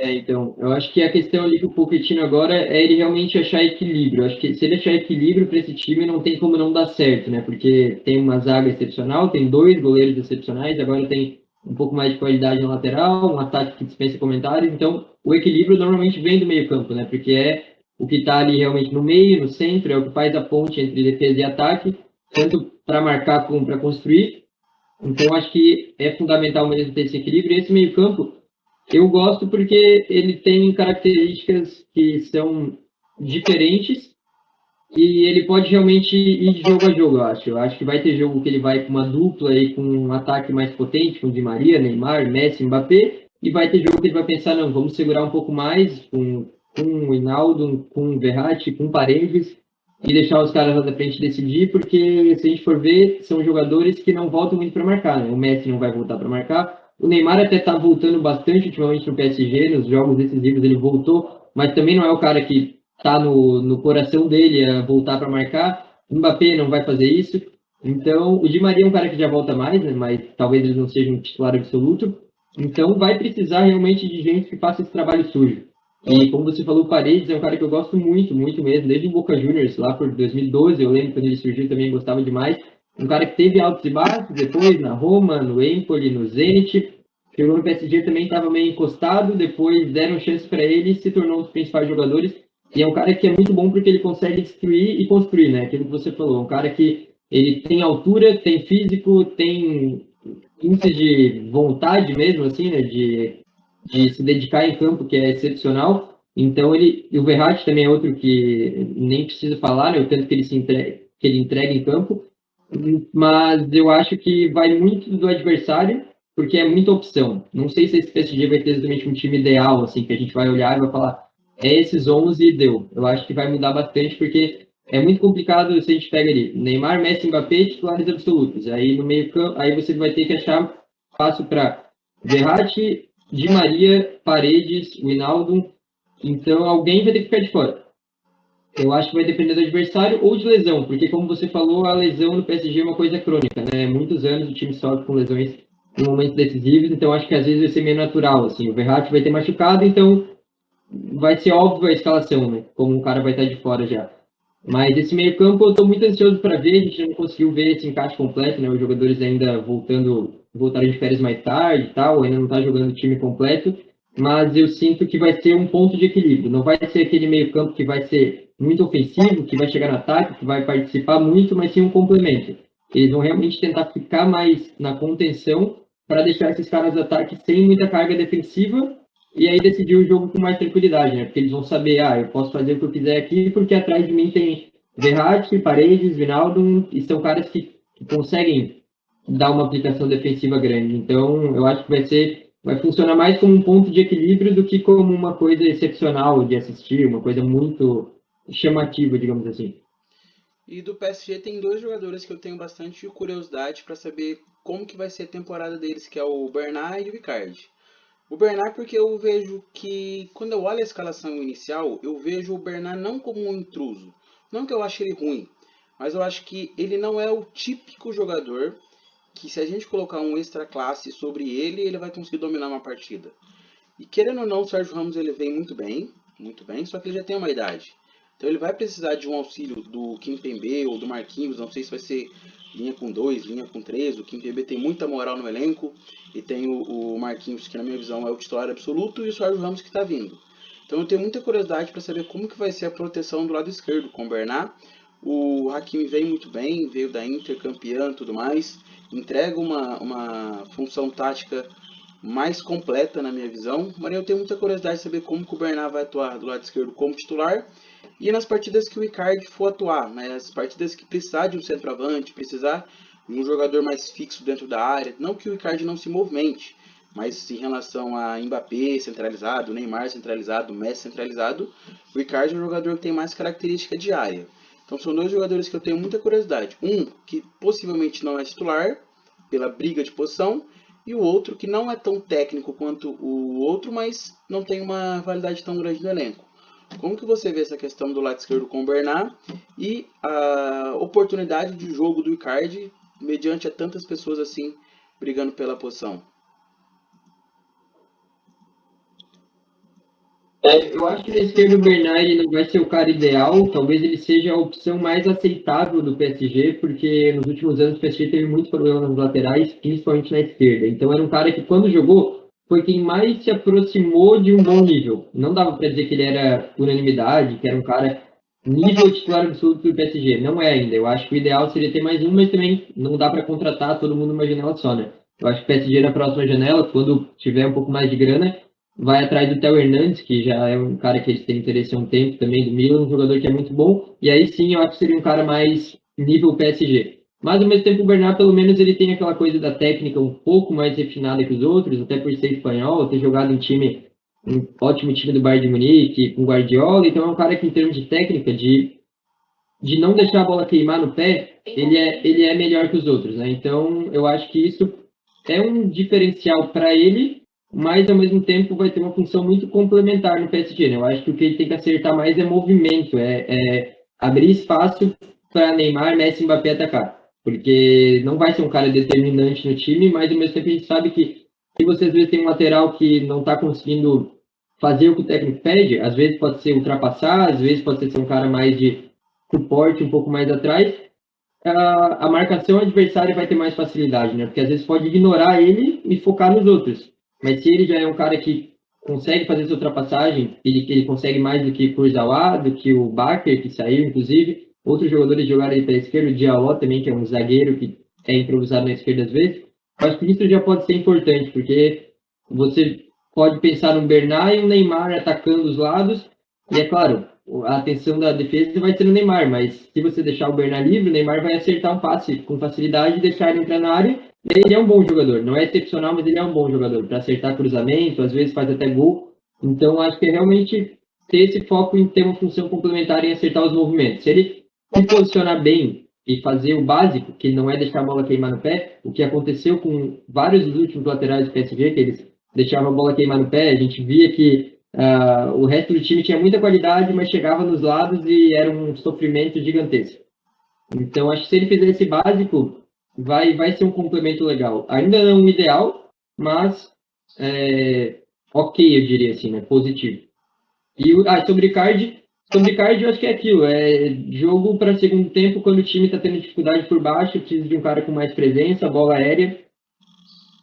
Então, eu acho que a questão ali do Pochettino agora é ele realmente achar equilíbrio. Eu acho que se ele achar equilíbrio para esse time, não tem como não dar certo, né? Porque tem uma zaga excepcional, tem dois goleiros excepcionais, agora tem um pouco mais de qualidade no lateral, um ataque que dispensa comentários. Então, o equilíbrio normalmente vem do meio-campo, né? Porque é o que está ali realmente no meio, no centro, é o que faz a ponte entre defesa e ataque, tanto para marcar como para construir. Então, acho que é fundamental mesmo ter esse equilíbrio. E esse meio-campo, eu gosto porque ele tem características que são diferentes e ele pode realmente ir de jogo a jogo, eu acho. Eu acho que vai ter jogo que ele vai com uma dupla e com um ataque mais potente, com Di Maria, Neymar, Messi, Mbappé, e vai ter jogo que ele vai pensar, não, vamos segurar um pouco mais com o Hinaldo, com o Verratti, com o Paredes, e deixar os caras lá da frente decidir, porque se a gente for ver, são jogadores que não voltam muito para marcar, né? O Messi não vai voltar para marcar, o Neymar até está voltando bastante ultimamente no PSG, nos jogos decisivos ele voltou, mas também não é o cara que tá no coração dele a voltar para marcar. O Mbappé não vai fazer isso. Então, o Di Maria é um cara que já volta mais, né? Mas talvez ele não seja um titular absoluto. Então, vai precisar realmente de gente que faça esse trabalho sujo. E como você falou, o Paredes é um cara que eu gosto muito, muito mesmo, desde o Boca Juniors, lá por 2012, eu lembro quando ele surgiu também gostava demais. Um cara que teve altos e baixos, depois na Roma, no Empoli, no Zenit, chegou no PSG também estava meio encostado, depois deram chance para ele e se tornou um dos principais jogadores. E é um cara que é muito bom porque ele consegue destruir e construir, né? Aquilo que você falou, um cara que ele tem altura, tem físico, tem índice de vontade mesmo, assim, né? De se dedicar em campo, que é excepcional. Então o Verratti também é outro que nem precisa falar, né? O tanto que ele que ele entrega em campo. Mas eu acho que vai muito do adversário, porque é muita opção. Não sei se esse PSG vai ter exatamente um time ideal, assim, que a gente vai olhar e vai falar, é esses 11 e deu. Eu acho que vai mudar bastante, porque é muito complicado se a gente pega ali Neymar, Messi, Mbappé, titulares absolutos. Aí no meio campo, aí você vai ter que achar espaço para Verratti, Di Maria, Paredes, Wijnaldum. Então alguém vai ter que ficar de fora. Eu acho que vai depender do adversário ou de lesão, porque como você falou, a lesão no PSG é uma coisa crônica, né? Muitos anos o time sofre com lesões em momentos decisivos, então acho que às vezes vai ser meio natural, assim. O Verratti vai ter machucado, então vai ser óbvio a escalação, né? Como o cara vai estar de fora já. Mas esse meio-campo eu estou muito ansioso para ver. A gente não conseguiu ver esse encaixe completo, né? Os jogadores ainda voltaram de férias mais tarde e tal, ainda não está jogando o time completo. Mas eu sinto que vai ser um ponto de equilíbrio. Não vai ser aquele meio-campo que vai ser muito ofensivo, que vai chegar no ataque, que vai participar muito, mas sim um complemento. Eles vão realmente tentar ficar mais na contenção para deixar esses caras de ataque sem muita carga defensiva e aí decidir o jogo com mais tranquilidade, né? Porque eles vão saber, eu posso fazer o que eu quiser aqui, porque atrás de mim tem Verratti, Paredes, Wijnaldum, e são caras que conseguem dar uma aplicação defensiva grande. Então, eu acho que vai funcionar mais como um ponto de equilíbrio do que como uma coisa excepcional de assistir, uma coisa muito chamativa, digamos assim. E do PSG tem dois jogadores que eu tenho bastante curiosidade para saber como que vai ser a temporada deles, que é o Bernat e o Icardi. O Bernat porque eu vejo que, quando eu olho a escalação inicial, eu vejo o Bernat não como um intruso. Não que eu ache ele ruim, mas eu acho que ele não é o típico jogador que, se a gente colocar um extra classe sobre ele, ele vai conseguir dominar uma partida. E querendo ou não, o Sérgio Ramos ele vem muito bem, só que ele já tem uma idade. Então ele vai precisar de um auxílio do Kimpembe ou do Marquinhos, não sei se vai ser linha com 2, linha com 3. O Kimpembe tem muita moral no elenco e tem o Marquinhos, que na minha visão é o titular absoluto, e o Sérgio Ramos que está vindo. Então eu tenho muita curiosidade para saber como que vai ser a proteção do lado esquerdo com o Bernat. O Hakimi vem muito bem, veio da Inter, campeão e tudo mais, entrega uma função tática mais completa na minha visão, mas eu tenho muita curiosidade de saber como que o Bernat vai atuar do lado esquerdo como titular e nas partidas que o Icardi for atuar, né? As partidas que precisar de um centroavante, precisar de um jogador mais fixo dentro da área, não que o Icardi não se movimente, mas em relação a Mbappé centralizado, Neymar centralizado, Messi centralizado, o Icardi é um jogador que tem mais característica de área. Então são dois jogadores que eu tenho muita curiosidade. Um que possivelmente não é titular pela briga de posição, e o outro que não é tão técnico quanto o outro, mas não tem uma validade tão grande no elenco. Como que você vê essa questão do lado esquerdo com o Bernat e a oportunidade de jogo do Icardi mediante a tantas pessoas assim brigando pela posição? Eu acho que na esquerda o Bernat ele não vai ser o cara ideal, talvez ele seja a opção mais aceitável do PSG, porque nos últimos anos o PSG teve muitos problemas nas laterais, principalmente na esquerda. Então era um cara que quando jogou foi quem mais se aproximou de um bom nível. Não dava para dizer que ele era unanimidade, que era um cara nível titular absoluto do PSG. Não é ainda. Eu acho que o ideal seria ter mais um, mas também não dá para contratar todo mundo numa janela só, né? Eu acho que o PSG na próxima janela, quando tiver um pouco mais de grana, vai atrás do Theo Hernandes, que já é um cara que eles têm interesse há um tempo também, do Milan, um jogador que é muito bom. E aí sim, eu acho que seria um cara mais nível PSG. Mas ao mesmo tempo, o Bernard, pelo menos, ele tem aquela coisa da técnica um pouco mais refinada que os outros, até por ser espanhol, ter jogado em time um ótimo time do Bayern de Munique, com Guardiola, então é um cara que em termos de técnica, de não deixar a bola queimar no pé, ele é melhor que os outros, né? Então eu acho que isso é um diferencial para ele, mas ao mesmo tempo vai ter uma função muito complementar no PSG, né? Eu acho que o que ele tem que acertar mais é movimento, é abrir espaço para Neymar, Messi e Mbappé atacar, porque não vai ser um cara determinante no time, mas ao mesmo tempo a gente sabe que se você às vezes tem um lateral que não está conseguindo fazer o que o técnico pede, às vezes pode ser ultrapassar, às vezes pode ser um cara mais de suporte um pouco mais atrás, a marcação adversária vai ter mais facilidade, né? Porque às vezes pode ignorar ele e focar nos outros. Mas se ele já é um cara que consegue fazer essa ultrapassagem, ele consegue mais do que o Kurzawa, do que o Bakker, que saiu, inclusive. Outros jogadores jogaram aí pela esquerda, o Diallo também, que é um zagueiro que é improvisado na esquerda às vezes. Acho que isso já pode ser importante, porque você pode pensar no Bernard e um Neymar atacando os lados, e é claro, a atenção da defesa vai ser no Neymar, mas se você deixar o Bernard livre, o Neymar vai acertar um passe com facilidade, deixar ele entrar na área, e ele é um bom jogador, não é excepcional, mas ele é um bom jogador, para acertar cruzamento, às vezes faz até gol, então acho que é realmente ter esse foco em ter uma função complementar em acertar os movimentos. Se ele se posicionar bem e fazer o básico, que não é deixar a bola queimar no pé, o que aconteceu com vários dos últimos laterais do PSG, que eles deixavam a bola queimar no pé, a gente via que o resto do time tinha muita qualidade, mas chegava nos lados e era um sofrimento gigantesco. Então, acho que se ele fizer esse básico, vai ser um complemento legal. Ainda não o ideal, mas ok, eu diria assim, né? Positivo. E sobre card, eu acho que é aquilo, é jogo para segundo tempo, quando o time está tendo dificuldade por baixo, precisa de um cara com mais presença, bola aérea.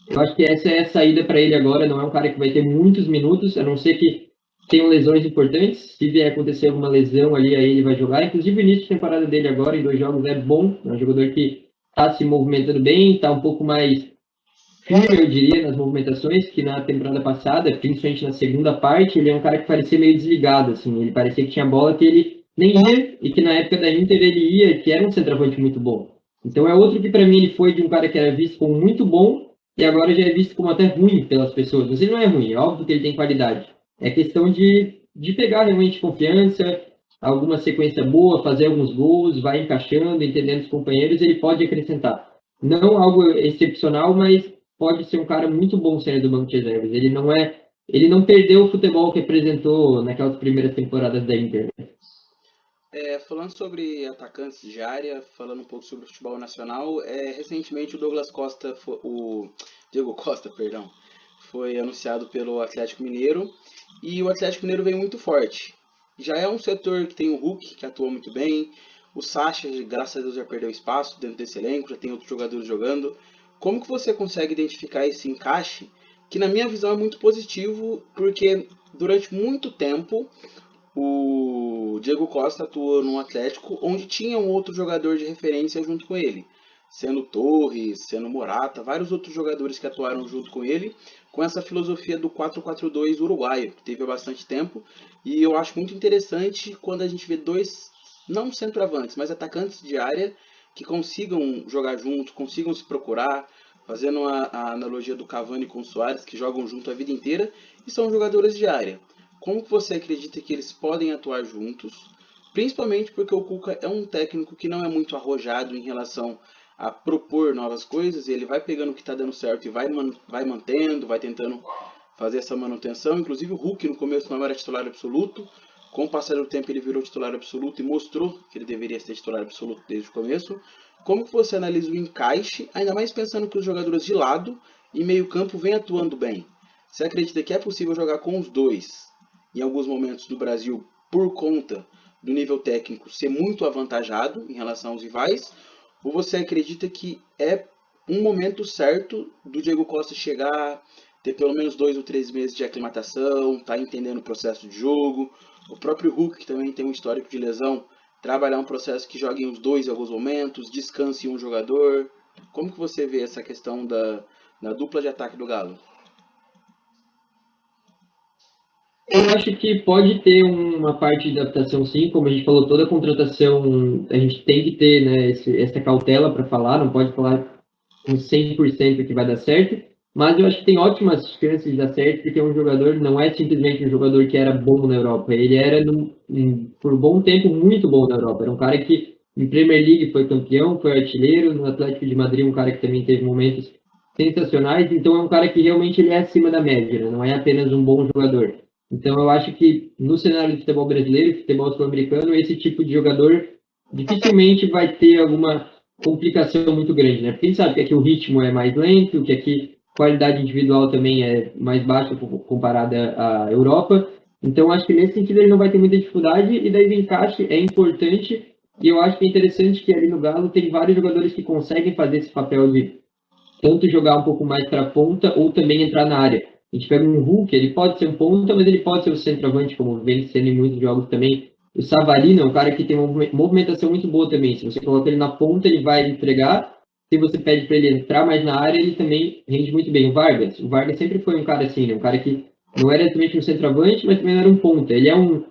Eu acho que essa é a saída para ele agora, não é um cara que vai ter muitos minutos, a não ser que tenham lesões importantes. Se vier acontecer alguma lesão ali, aí ele vai jogar. Inclusive, o início de temporada dele agora, em 2 jogos, é bom. É um jogador que está se movimentando bem, está um pouco mais firme, eu diria, nas movimentações, que na temporada passada, principalmente na segunda parte, ele é um cara que parecia meio desligado, assim. Ele parecia que tinha bola que ele nem ia, e que na época da Inter ele ia, que era um centroavante muito bom. Então é outro que para mim ele foi de um cara que era visto como muito bom, e agora já é visto como até ruim pelas pessoas. Mas ele não é ruim, é óbvio que ele tem qualidade. É questão de pegar realmente confiança, alguma sequência boa, fazer alguns gols, vai encaixando, entendendo os companheiros, ele pode acrescentar. Não algo excepcional, mas pode ser um cara muito bom saindo do banco de reservas. Ele não perdeu o futebol que apresentou naquelas primeiras temporadas da Inter. Falando sobre atacantes de área, falando um pouco sobre o futebol nacional, recentemente o Douglas Costa, o Diego Costa, perdão, foi anunciado pelo Atlético Mineiro e o Atlético Mineiro vem muito forte. Já é um setor que tem o Hulk, que atua muito bem, o Sacha, graças a Deus, já perdeu espaço dentro desse elenco, já tem outros jogadores jogando. Como que você consegue identificar esse encaixe, que na minha visão é muito positivo, porque durante muito tempo o Diego Costa atuou no Atlético, onde tinha um outro jogador de referência junto com ele, sendo Torres, sendo Morata, vários outros jogadores que atuaram junto com ele, com essa filosofia do 4-4-2 uruguaio, que teve há bastante tempo, e eu acho muito interessante quando a gente vê dois, não centroavantes, mas atacantes de área, que consigam jogar junto, consigam se procurar, fazendo a analogia do Cavani com o Soares, que jogam junto a vida inteira, e são jogadores de área. Como que você acredita que eles podem atuar juntos? Principalmente porque o Cuca é um técnico que não é muito arrojado em relação a propor novas coisas, ele vai pegando o que está dando certo e vai mantendo, vai tentando fazer essa manutenção. Inclusive o Hulk no começo não era titular absoluto, com o passar do tempo ele virou titular absoluto e mostrou que ele deveria ser titular absoluto desde o começo. Como que você analisa o encaixe, ainda mais pensando que os jogadores de lado e meio campo vêm atuando bem? Você acredita que é possível jogar com os dois em alguns momentos do Brasil por conta do nível técnico ser muito avantajado em relação aos rivais? Ou você acredita que é um momento certo do Diego Costa chegar, ter pelo menos 2 ou 3 meses de aclimatação, tá entendendo o processo de jogo. O próprio Hulk, que também tem um histórico de lesão, trabalhar um processo que jogue uns dois em alguns momentos, descanse um jogador. Como que você vê essa questão da dupla de ataque do Galo? Eu acho que pode ter uma parte de adaptação, sim, como a gente falou, toda contratação a gente tem que ter, né, essa cautela para falar, não pode falar com 100% que vai dar certo, mas eu acho que tem ótimas chances de dar certo, porque é um jogador, não é simplesmente um jogador que era bom na Europa, ele era, por um bom tempo, muito bom na Europa, era um cara que em Premier League foi campeão, foi artilheiro, no Atlético de Madrid um cara que também teve momentos sensacionais, então é um cara que realmente ele é acima da média, né? Não é apenas um bom jogador. Então eu acho que no cenário de futebol brasileiro, futebol sul-americano, esse tipo de jogador dificilmente vai ter alguma complicação muito grande, né? Porque a gente sabe que aqui o ritmo é mais lento, que aqui a qualidade individual também é mais baixa comparada à Europa. Então, acho que nesse sentido ele não vai ter muita dificuldade e daí o encaixe é importante. E eu acho que é interessante que ali no Galo tem vários jogadores que conseguem fazer esse papel de tanto jogar um pouco mais para a ponta ou também entrar na área. A gente pega um Hulk, ele pode ser um ponta, mas ele pode ser o centroavante, como vem sendo em muitos jogos também. O Savarino é um cara que tem uma movimentação muito boa também. Se você coloca ele na ponta, ele vai entregar. Se você pede para ele entrar mais na área, ele também rende muito bem. O Vargas sempre foi um cara assim, né? Um cara que não era exatamente um centroavante, mas também não era um ponta. Ele é um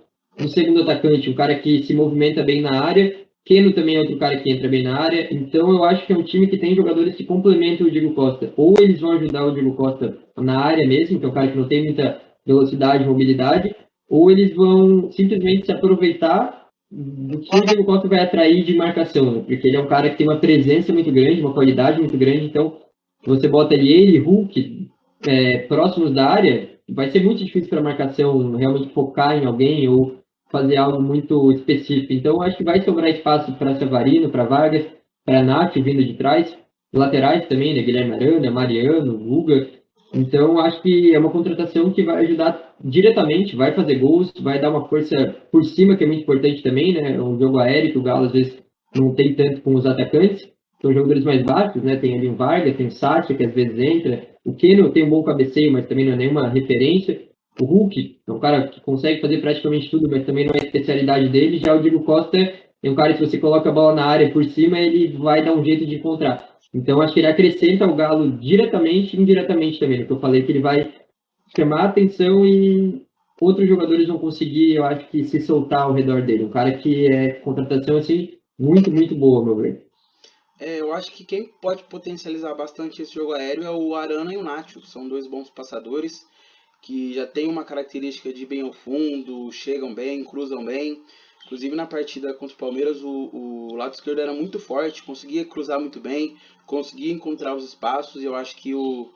segundo atacante, um cara que se movimenta bem na área. Keno também é outro cara que entra bem na área. Então eu acho que é um time que tem jogadores que complementam o Diego Costa. Ou eles vão ajudar o Diego Costa na área mesmo, que é um cara que não tem muita velocidade, mobilidade, ou eles vão simplesmente se aproveitar do que o Diego Costa vai atrair de marcação, né? Porque ele é um cara que tem uma presença muito grande, uma qualidade muito grande, então você bota ali ele, Hulk, próximos da área, vai ser muito difícil para a marcação realmente focar em alguém ou fazer algo muito específico. Então, acho que vai sobrar espaço para Savarino, para Vargas, para Nath vindo de trás, laterais também, né? Guilherme Arana, Mariano, Guga. Então, acho que é uma contratação que vai ajudar diretamente, vai fazer gols, vai dar uma força por cima, que é muito importante também, né? É um jogo aéreo que o Galo às vezes não tem tanto com os atacantes, são jogadores mais baixos, né? Tem ali o Vargas, tem o Sacha, que às vezes entra. O Keno tem um bom cabeceio, mas também não é nenhuma referência. O Hulk é um cara que consegue fazer praticamente tudo, mas também não é a especialidade dele. Já o Diego Costa é um cara que, se você coloca a bola na área por cima, ele vai dar um jeito de encontrar. Então, acho que ele acrescenta o Galo diretamente e indiretamente também. No que eu falei, que ele vai chamar a atenção e outros jogadores vão conseguir, eu acho que, se soltar ao redor dele. Um cara que é contratação, assim, muito, muito boa, meu ver. Eu acho que quem pode potencializar bastante esse jogo aéreo é o Arana e o Nacho, que são dois bons passadores, que já tem uma característica de bem ao fundo, chegam bem, cruzam bem. Inclusive na partida contra o Palmeiras, o lado esquerdo era muito forte, conseguia cruzar muito bem, conseguia encontrar os espaços, e eu acho que o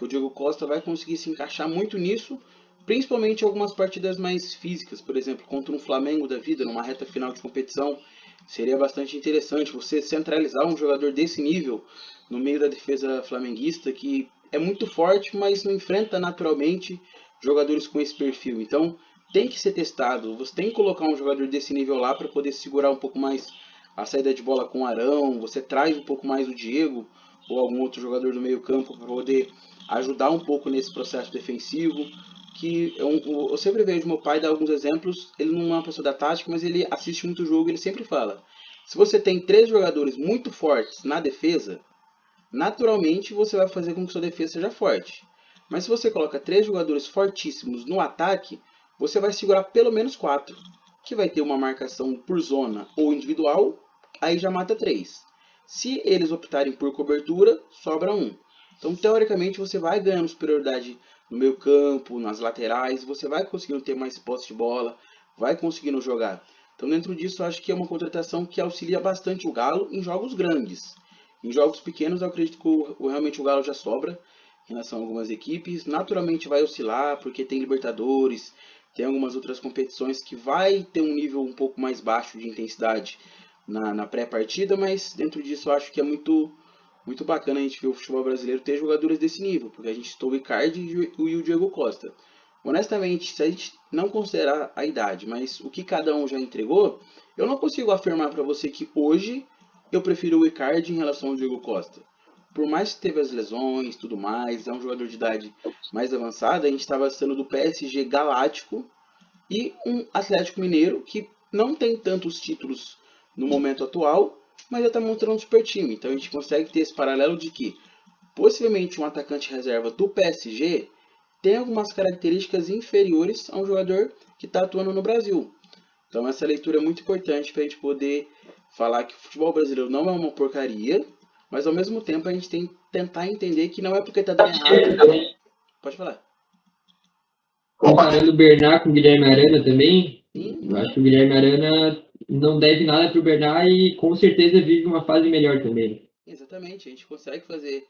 Diego Costa vai conseguir se encaixar muito nisso, principalmente em algumas partidas mais físicas, por exemplo, contra um Flamengo da vida, numa reta final de competição. Seria bastante interessante você centralizar um jogador desse nível no meio da defesa flamenguista, que é muito forte, mas não enfrenta naturalmente jogadores com esse perfil. Então, tem que ser testado. Você tem que colocar um jogador desse nível lá para poder segurar um pouco mais a saída de bola com o Arão. Você traz um pouco mais o Diego ou algum outro jogador do meio-campo para poder ajudar um pouco nesse processo defensivo. Que eu sempre vejo meu pai dar alguns exemplos. Ele não é uma pessoa da tática, mas ele assiste muito jogo e ele sempre fala: se você tem três jogadores muito fortes na defesa, naturalmente você vai fazer com que sua defesa seja forte. Mas se você coloca três jogadores fortíssimos no ataque, você vai segurar pelo menos quatro, que vai ter uma marcação por zona ou individual, aí já mata três. Se eles optarem por cobertura, sobra um. Então, teoricamente, você vai ganhando superioridade no meio campo, nas laterais, você vai conseguindo ter mais posse de bola, vai conseguindo jogar. Então, dentro disso, eu acho que é uma contratação que auxilia bastante o Galo em jogos grandes. Em jogos pequenos, eu acredito que realmente o Galo já sobra em relação a algumas equipes. Naturalmente vai oscilar, porque tem Libertadores, tem algumas outras competições que vai ter um nível um pouco mais baixo de intensidade na pré-partida, mas dentro disso eu acho que é muito bacana a gente ver o futebol brasileiro ter jogadores desse nível, porque a gente citou o Icardi e o Diego Costa. Honestamente, se a gente não considerar a idade, mas o que cada um já entregou, eu não consigo afirmar para você que hoje eu prefiro o Icardi em relação ao Diego Costa. por mais que teve as lesões, tudo mais, é um jogador de idade mais avançada, a gente estava sendo do PSG galáctico e um Atlético Mineiro que não tem tantos títulos no momento atual, mas já está montando um super time. Então a gente consegue ter esse paralelo de que possivelmente um atacante reserva do PSG tem algumas características inferiores a um jogador que está atuando no Brasil. Então essa leitura é muito importante para a gente poder falar que o futebol brasileiro não é uma porcaria, mas ao mesmo tempo a gente tem que tentar entender que não é porque está dando errado. Pode falar. Comparando o Bernard com o Guilherme Arana também, Sim. eu acho que o Guilherme Arana não deve nada para o Bernard e com certeza vive uma fase melhor também. Exatamente, a gente consegue fazer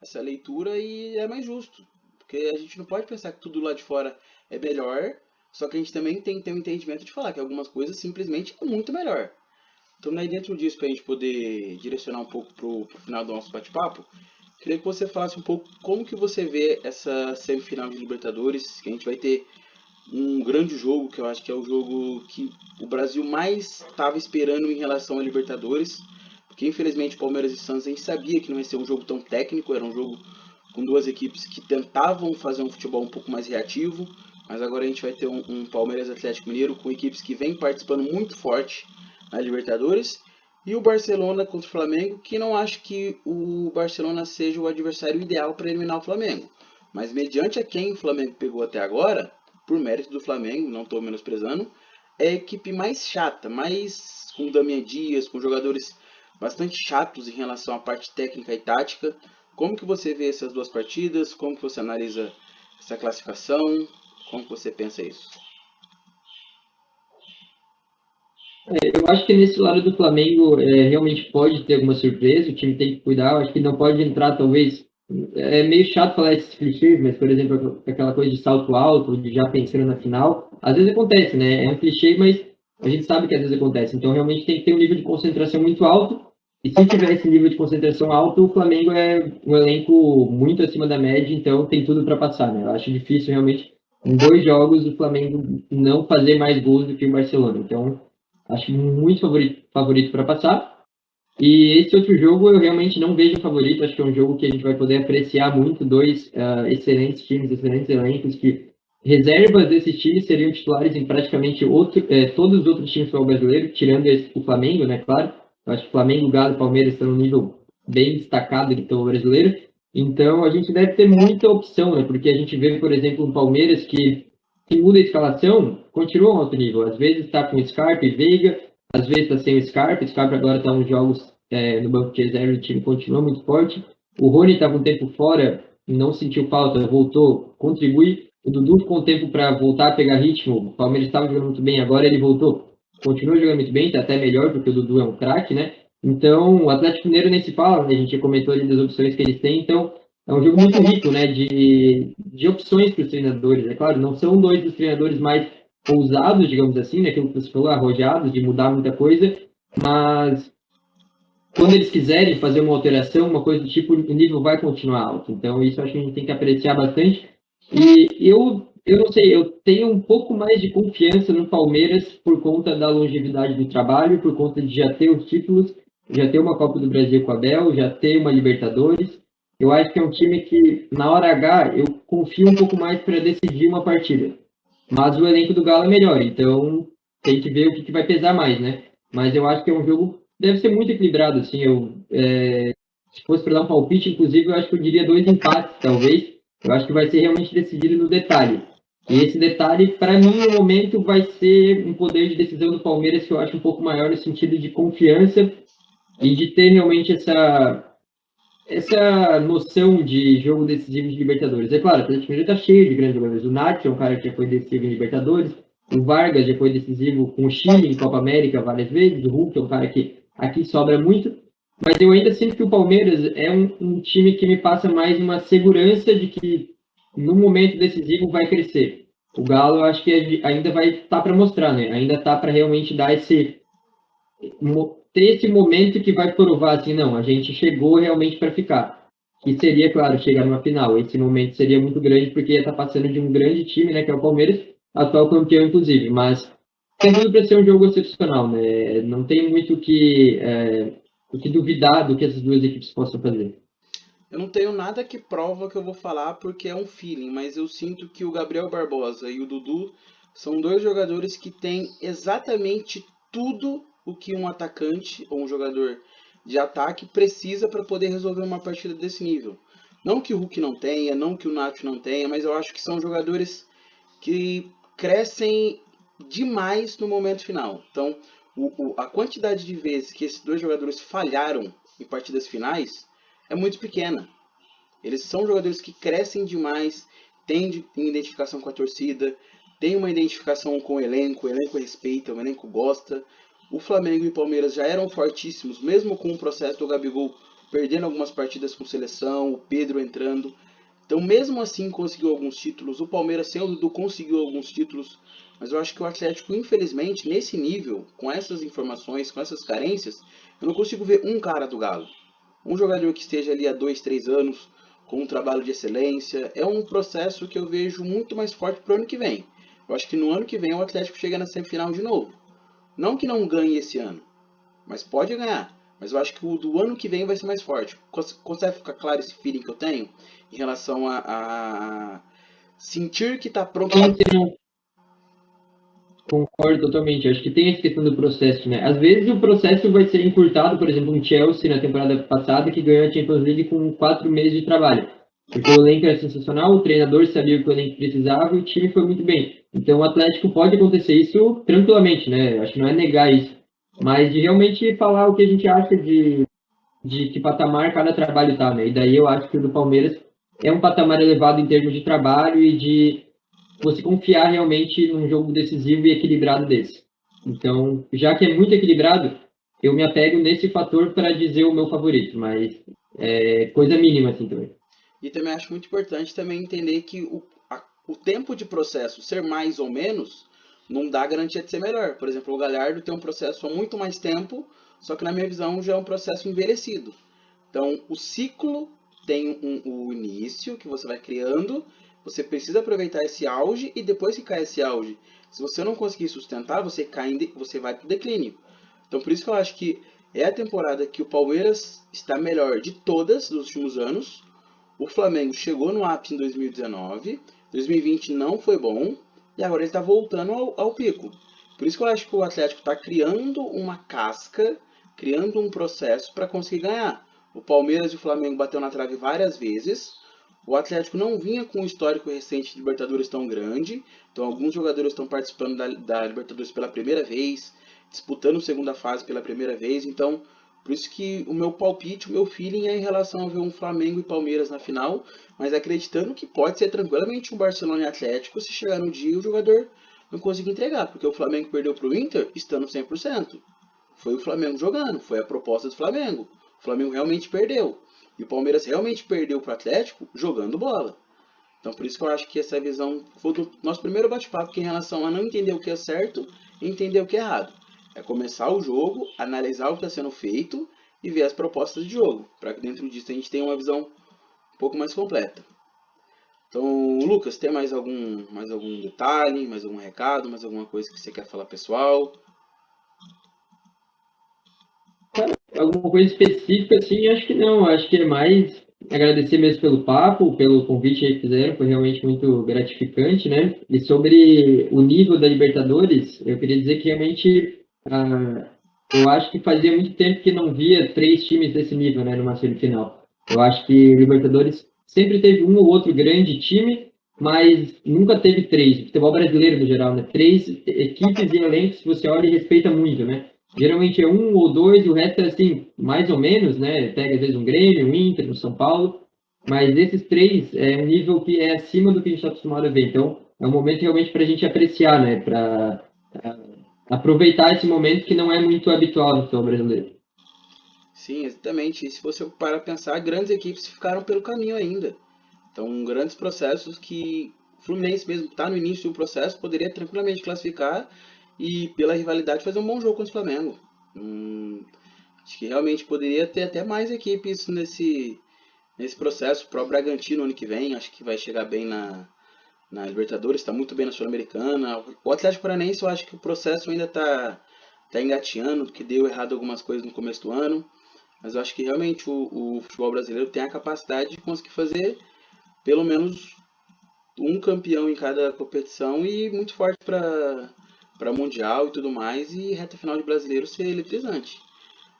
essa leitura e é mais justo. Porque a gente não pode pensar que tudo lá de fora é melhor, só que a gente também tem que ter um entendimento de falar que algumas coisas simplesmente é muito melhor. Então, aí dentro disso, para a gente poder direcionar um pouco para o final do nosso bate-papo, queria que você falasse um pouco como que você vê essa semifinal de Libertadores, que a gente vai ter um grande jogo, que eu acho que é o jogo que o Brasil mais estava esperando em relação a Libertadores, porque infelizmente Palmeiras e Santos a gente sabia que não ia ser um jogo tão técnico, era um jogo com duas equipes que tentavam fazer um futebol um pouco mais reativo, mas agora a gente vai ter um Palmeiras Atlético Mineiro com equipes que vêm participando muito forte na Libertadores, e o Barcelona contra o Flamengo, que não acho que o Barcelona seja o adversário ideal para eliminar o Flamengo, mas mediante a quem o Flamengo pegou até agora, por mérito do Flamengo, não estou menosprezando, é a equipe mais chata, mais com Damian Dias, com jogadores bastante chatos em relação à parte técnica e tática. Como que você vê essas duas partidas? Como que você analisa essa classificação? Como que você pensa isso? Eu acho que nesse lado do Flamengo realmente pode ter alguma surpresa, o time tem que cuidar, eu acho que não pode entrar talvez, é meio chato falar esses clichês, mas por exemplo, aquela coisa de salto alto, de já pensando na final, às vezes acontece, né? É um clichê, mas a gente sabe que às vezes acontece, então realmente tem que ter um nível de concentração muito alto, e se tiver esse nível de concentração alto, o Flamengo é um elenco muito acima da média, então tem tudo para passar, né? Eu acho difícil realmente, em 2 jogos, o Flamengo não fazer mais gols do que o Barcelona, então acho muito favorito para passar. E esse outro jogo eu realmente não vejo favorito. Acho que é um jogo que a gente vai poder apreciar muito. Dois excelentes times, excelentes elencos, que reservas desses times seriam titulares em praticamente todos os outros times do futebol brasileiro, tirando o Flamengo, né? Claro. Eu acho que Flamengo, Galo e Palmeiras estão no nível bem destacado do futebol brasileiro. Então a gente deve ter muita opção, né? Porque a gente vê, por exemplo, um Palmeiras que se muda a escalação, continua um alto nível. Às vezes está com Scarpa e Veiga, às vezes está sem o Scarpa. O Scarpa agora está uns jogos no banco de reserva, o time continua muito forte. O Rony estava um tempo fora, não sentiu falta, voltou, contribui. O Dudu ficou um tempo para voltar a pegar ritmo. O Palmeiras estava jogando muito bem, agora ele voltou. Continua jogando muito bem, está até melhor, porque o Dudu é um craque, né? Então, o Atlético Mineiro nem se fala, né? A gente já comentou ali das opções que eles têm, então é um jogo muito rico, né, de opções para os treinadores. É claro, não são dois dos treinadores mais ousados, digamos assim, né, aquilo que você falou, arrojados, de mudar muita coisa, mas quando eles quiserem fazer uma alteração, uma coisa do tipo, o nível vai continuar alto. Então, isso eu acho que a gente tem que apreciar bastante. E eu não sei, eu tenho um pouco mais de confiança no Palmeiras por conta da longevidade do trabalho, por conta de já ter os títulos, já ter uma Copa do Brasil com a Abel, já ter uma Libertadores. Eu acho que é um time que, na hora H, eu confio um pouco mais para decidir uma partida. Mas o elenco do Galo é melhor, então tem que ver o que vai pesar mais, né? Mas eu acho que é um jogo deve ser muito equilibrado, assim. Se fosse para dar um palpite, inclusive, eu acho que eu diria 2 empates, talvez. Eu acho que vai ser realmente decidido no detalhe. E esse detalhe, para mim, no momento, vai ser um poder de decisão do Palmeiras que eu acho um pouco maior no sentido de confiança e de ter realmente essa noção de jogo decisivo de Libertadores. É claro, o Atlético Mineiro está cheio de grandes jogadores. O Nath é um cara que já foi decisivo em Libertadores. O Vargas já foi decisivo com o Chile em Copa América várias vezes. O Hulk é um cara que aqui sobra muito. Mas eu ainda sinto que o Palmeiras é um time que me passa mais uma segurança de que no momento decisivo vai crescer. O Galo, eu acho que ainda vai estar para mostrar, né? Ainda está para realmente dar ter esse momento que vai provar assim, não, a gente chegou realmente para ficar. Que seria, claro, chegar numa final. Esse momento seria muito grande porque ia estar passando de um grande time, né, que é o Palmeiras, atual campeão, inclusive. Mas tem tudo para ser um jogo excepcional, né? Não tem muito o que duvidar do que essas duas equipes possam fazer. Eu não tenho nada que prova que eu vou falar porque é um feeling, mas eu sinto que o Gabriel Barbosa e o Dudu são dois jogadores que têm exatamente tudo o que um atacante ou um jogador de ataque precisa para poder resolver uma partida desse nível. Não que o Hulk não tenha, não que o Nacho não tenha, mas eu acho que são jogadores que crescem demais no momento final. Então, a quantidade de vezes que esses dois jogadores falharam em partidas finais é muito pequena. Eles são jogadores que crescem demais, têm identificação com a torcida, têm uma identificação com o elenco respeita, o elenco gosta. O Flamengo e o Palmeiras já eram fortíssimos, mesmo com o processo do Gabigol perdendo algumas partidas com seleção, o Pedro entrando. Então, mesmo assim, conseguiu alguns títulos. O Palmeiras, sem o Dudu, conseguiu alguns títulos. Mas eu acho que o Atlético, infelizmente, nesse nível, com essas informações, com essas carências, eu não consigo ver um cara do Galo. Um jogador que esteja ali há 2, 3 anos, com um trabalho de excelência. É um processo que eu vejo muito mais forte para o ano que vem. Eu acho que no ano que vem o Atlético chega na semifinal de novo. Não que não ganhe esse ano, mas pode ganhar. Mas eu acho que o do ano que vem vai ser mais forte. Consegue ficar claro esse feeling que eu tenho em relação a sentir que está pronto para. Concordo totalmente. Acho que tem essa questão do processo, né? Às vezes o processo vai ser encurtado, por exemplo, um Chelsea na temporada passada que ganhou a Champions League com 4 meses de trabalho. Porque o elenco era sensacional, o treinador sabia o que o elenco precisava e o time foi muito bem. Então o Atlético pode acontecer isso tranquilamente, né? Acho que não é negar isso. Mas de realmente falar o que a gente acha de que patamar cada trabalho tá, né? E daí eu acho que o do Palmeiras é um patamar elevado em termos de trabalho e de você confiar realmente num jogo decisivo e equilibrado desse. Então, já que é muito equilibrado, eu me apego nesse fator para dizer o meu favorito, mas é coisa mínima assim também. E também acho muito importante também entender que o tempo de processo ser mais ou menos não dá garantia de ser melhor. Por exemplo, o Galhardo tem um processo há muito mais tempo, só que na minha visão já é um processo envelhecido. Então, o ciclo tem o início que você vai criando, você precisa aproveitar esse auge e depois que cai esse auge, se você não conseguir sustentar, você vai para o declínio. Então, por isso que eu acho que é a temporada que o Palmeiras está melhor de todas dos últimos anos. O Flamengo chegou no ápice em 2019, 2020 não foi bom e agora ele está voltando ao pico. Por isso que eu acho que o Atlético está criando uma casca, criando um processo para conseguir ganhar. O Palmeiras e o Flamengo bateu na trave várias vezes. O Atlético não vinha com um histórico recente de Libertadores tão grande. Então alguns jogadores estão participando da Libertadores pela primeira vez, disputando a segunda fase pela primeira vez. Então, por isso que o meu palpite, o meu feeling é em relação a ver um Flamengo e Palmeiras na final, mas acreditando que pode ser tranquilamente um Barcelona e Atlético se chegar no dia e o jogador não conseguir entregar, porque o Flamengo perdeu para o Inter estando 100%. Foi o Flamengo jogando, foi a proposta do Flamengo. O Flamengo realmente perdeu. E o Palmeiras realmente perdeu para o Atlético jogando bola. Então por isso que eu acho que essa visão foi do nosso primeiro bate-papo que em relação a não entender o que é certo e entender o que é errado. É começar o jogo, analisar o que está sendo feito e ver as propostas de jogo, para que dentro disso a gente tenha uma visão um pouco mais completa. Então, Lucas, tem mais algum detalhe, mais algum recado, mais alguma coisa que você quer falar pessoal? Alguma coisa específica, assim, acho que não. Acho que é mais agradecer mesmo pelo papo, pelo convite aí que fizeram, foi realmente muito gratificante, né? E sobre o nível da Libertadores, eu queria dizer que realmente eu acho que fazia muito tempo que não via 3 times desse nível, né, numa semifinal. Eu acho que Libertadores sempre teve um ou outro grande time, mas nunca teve 3. O futebol brasileiro, no geral, né? 3 equipes e elencos que você olha e respeita muito, né? Geralmente é um ou dois, e o resto é assim, mais ou menos, né? Pega às vezes um Grêmio, um Inter, um São Paulo, mas esses 3 é um nível que é acima do que a gente está acostumado a ver. Então, é um momento realmente para a gente apreciar, né? Para aproveitar esse momento que não é muito habitual no futebol brasileiro. Sim, exatamente. E se você parar a pensar, grandes equipes ficaram pelo caminho ainda. Então, grandes processos que o Fluminense mesmo está no início do processo, poderia tranquilamente classificar e, pela rivalidade, fazer um bom jogo contra o Flamengo. Acho que realmente poderia ter até mais equipes nesse processo. O próprio Bragantino ano que vem, acho que vai chegar bem na Libertadores, está muito bem na Sul-Americana. O Atlético Paranaense, eu acho que o processo ainda está engateando, porque deu errado algumas coisas no começo do ano. mas eu acho que realmente o futebol brasileiro tem a capacidade de conseguir fazer pelo menos um campeão em cada competição e muito forte para Mundial e tudo mais, e reta final de brasileiro ser eletrizante.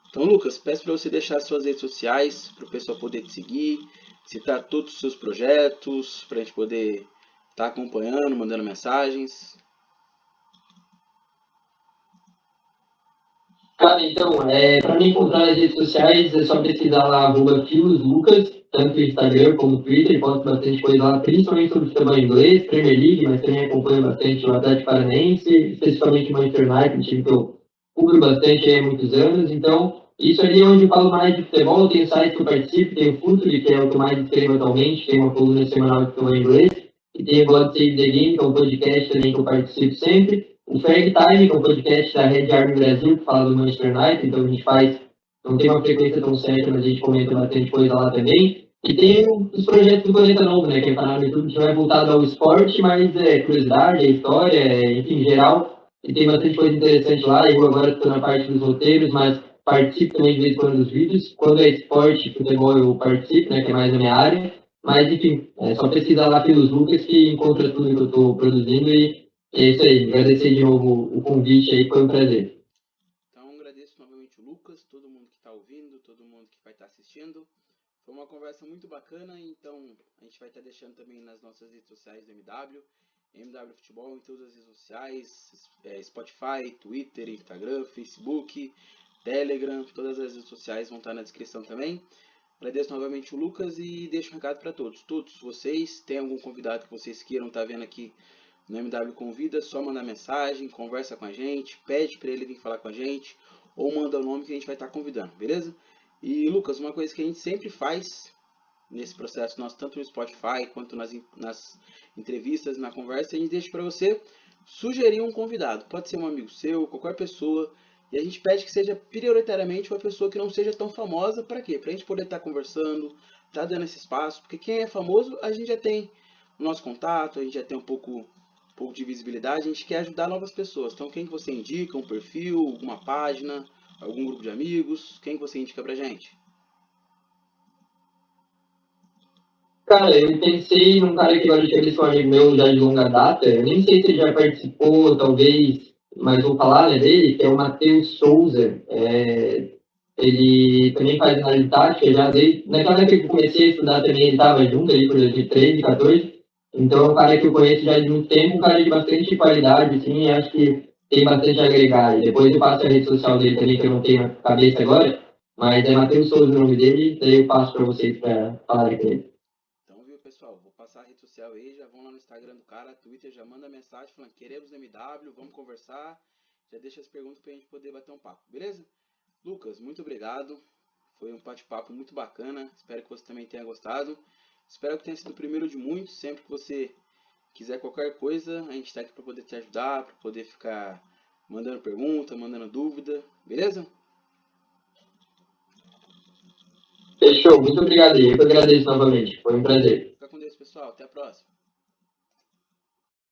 Então, Lucas, peço para você deixar suas redes sociais para o pessoal poder te seguir, citar todos os seus projetos, para a gente poder estar acompanhando, mandando mensagens. Cara, então, para me encontrar nas redes sociais é só pesquisar lá @filoslucas, tanto no Instagram como no Twitter, posto bastante coisa lá, principalmente sobre futebol inglês, Premier League, mas também acompanho bastante o Atlético Paranaense, especificamente o Manchester United, um time que eu cubro bastante há muitos anos, então isso ali é onde eu falo mais de futebol, tem o site que eu participo, tem o Futuri, que é o que eu mais escrevo atualmente, tem uma coluna semanal de futebol inglês, e tem o God Save the Game, que é um podcast também que eu participo sempre, o Ferg Time, que é um podcast da Red Army Brasil, que fala do Manchester United, então a gente faz, não tem uma frequência tão certa, mas a gente comenta bastante coisa lá também. E tem os projetos do Planeta Novo, né, que é um canal no YouTube que vai voltado ao esporte, mas é curiosidade, é história, enfim, geral. E tem bastante coisa interessante lá. Eu agora estou na parte dos roteiros, mas participo também de vez em quando dos vídeos. Quando é esporte, futebol, eu participo, né, que é mais a minha área. Mas, enfim, é só pesquisar lá pelos Lucas que encontra tudo que eu estou produzindo e é isso aí. Agradecer de novo o convite aí, foi um prazer. Então, agradeço novamente o Lucas, todo mundo que está ouvindo, todo mundo que vai estar assistindo. Foi uma conversa muito bacana, então a gente vai estar deixando também nas nossas redes sociais do MW Futebol em todas as redes sociais, Spotify, Twitter, Instagram, Facebook, Telegram, todas as redes sociais vão estar na descrição também. Agradeço novamente o Lucas e deixo um recado para todos. Todos vocês, tem algum convidado que vocês queiram estar vendo aqui no MW Convida, só mandar mensagem, conversa com a gente, pede para ele vir falar com a gente, ou manda o nome que a gente vai estar convidando, beleza? E Lucas, uma coisa que a gente sempre faz nesse processo nosso, tanto no Spotify quanto nas entrevistas, na conversa, a gente deixa para você sugerir um convidado. Pode ser um amigo seu, qualquer pessoa. E a gente pede que seja prioritariamente uma pessoa que não seja tão famosa. Para quê? Para a gente poder estar conversando, tá dando esse espaço. Porque quem é famoso, a gente já tem o nosso contato, a gente já tem um pouco de visibilidade. A gente quer ajudar novas pessoas. Então, quem que você indica? Um perfil, alguma página, algum grupo de amigos? Quem que você indica pra gente? Cara, eu pensei num cara que agora de um amigo meu já de longa data, eu nem sei se ele já participou, talvez, mas vou falar né, dele, que é o Matheus Souza. Ele também faz análise tática, já desde, naquela época que eu comecei a estudar também, ele estava junto ali por 2013, 14, então é um cara que eu conheço já de muito tempo, um cara de bastante qualidade, assim, e acho que tem bastante a agregar. E depois eu passo a rede social dele também, que eu não tenho na cabeça agora, mas é Matheus Souza o nome dele, daí eu passo para vocês para falarem com ele. Então, viu, pessoal? Vou passar a rede social aí, já vão lá no Instagram do cara, Twitter, já manda mensagem falando queremos MW, vamos conversar. Já deixa as perguntas pra gente poder bater um papo, beleza? Lucas, muito obrigado. Foi um bate-papo muito bacana. Espero que você também tenha gostado. Espero que tenha sido o primeiro de muitos. Sempre que você quiser qualquer coisa, a gente está aqui para poder te ajudar, para poder ficar mandando pergunta, mandando dúvida, beleza? Fechou, muito obrigado aí. Eu que agradeço novamente. Foi um prazer. Fica com Deus, pessoal. Até a próxima.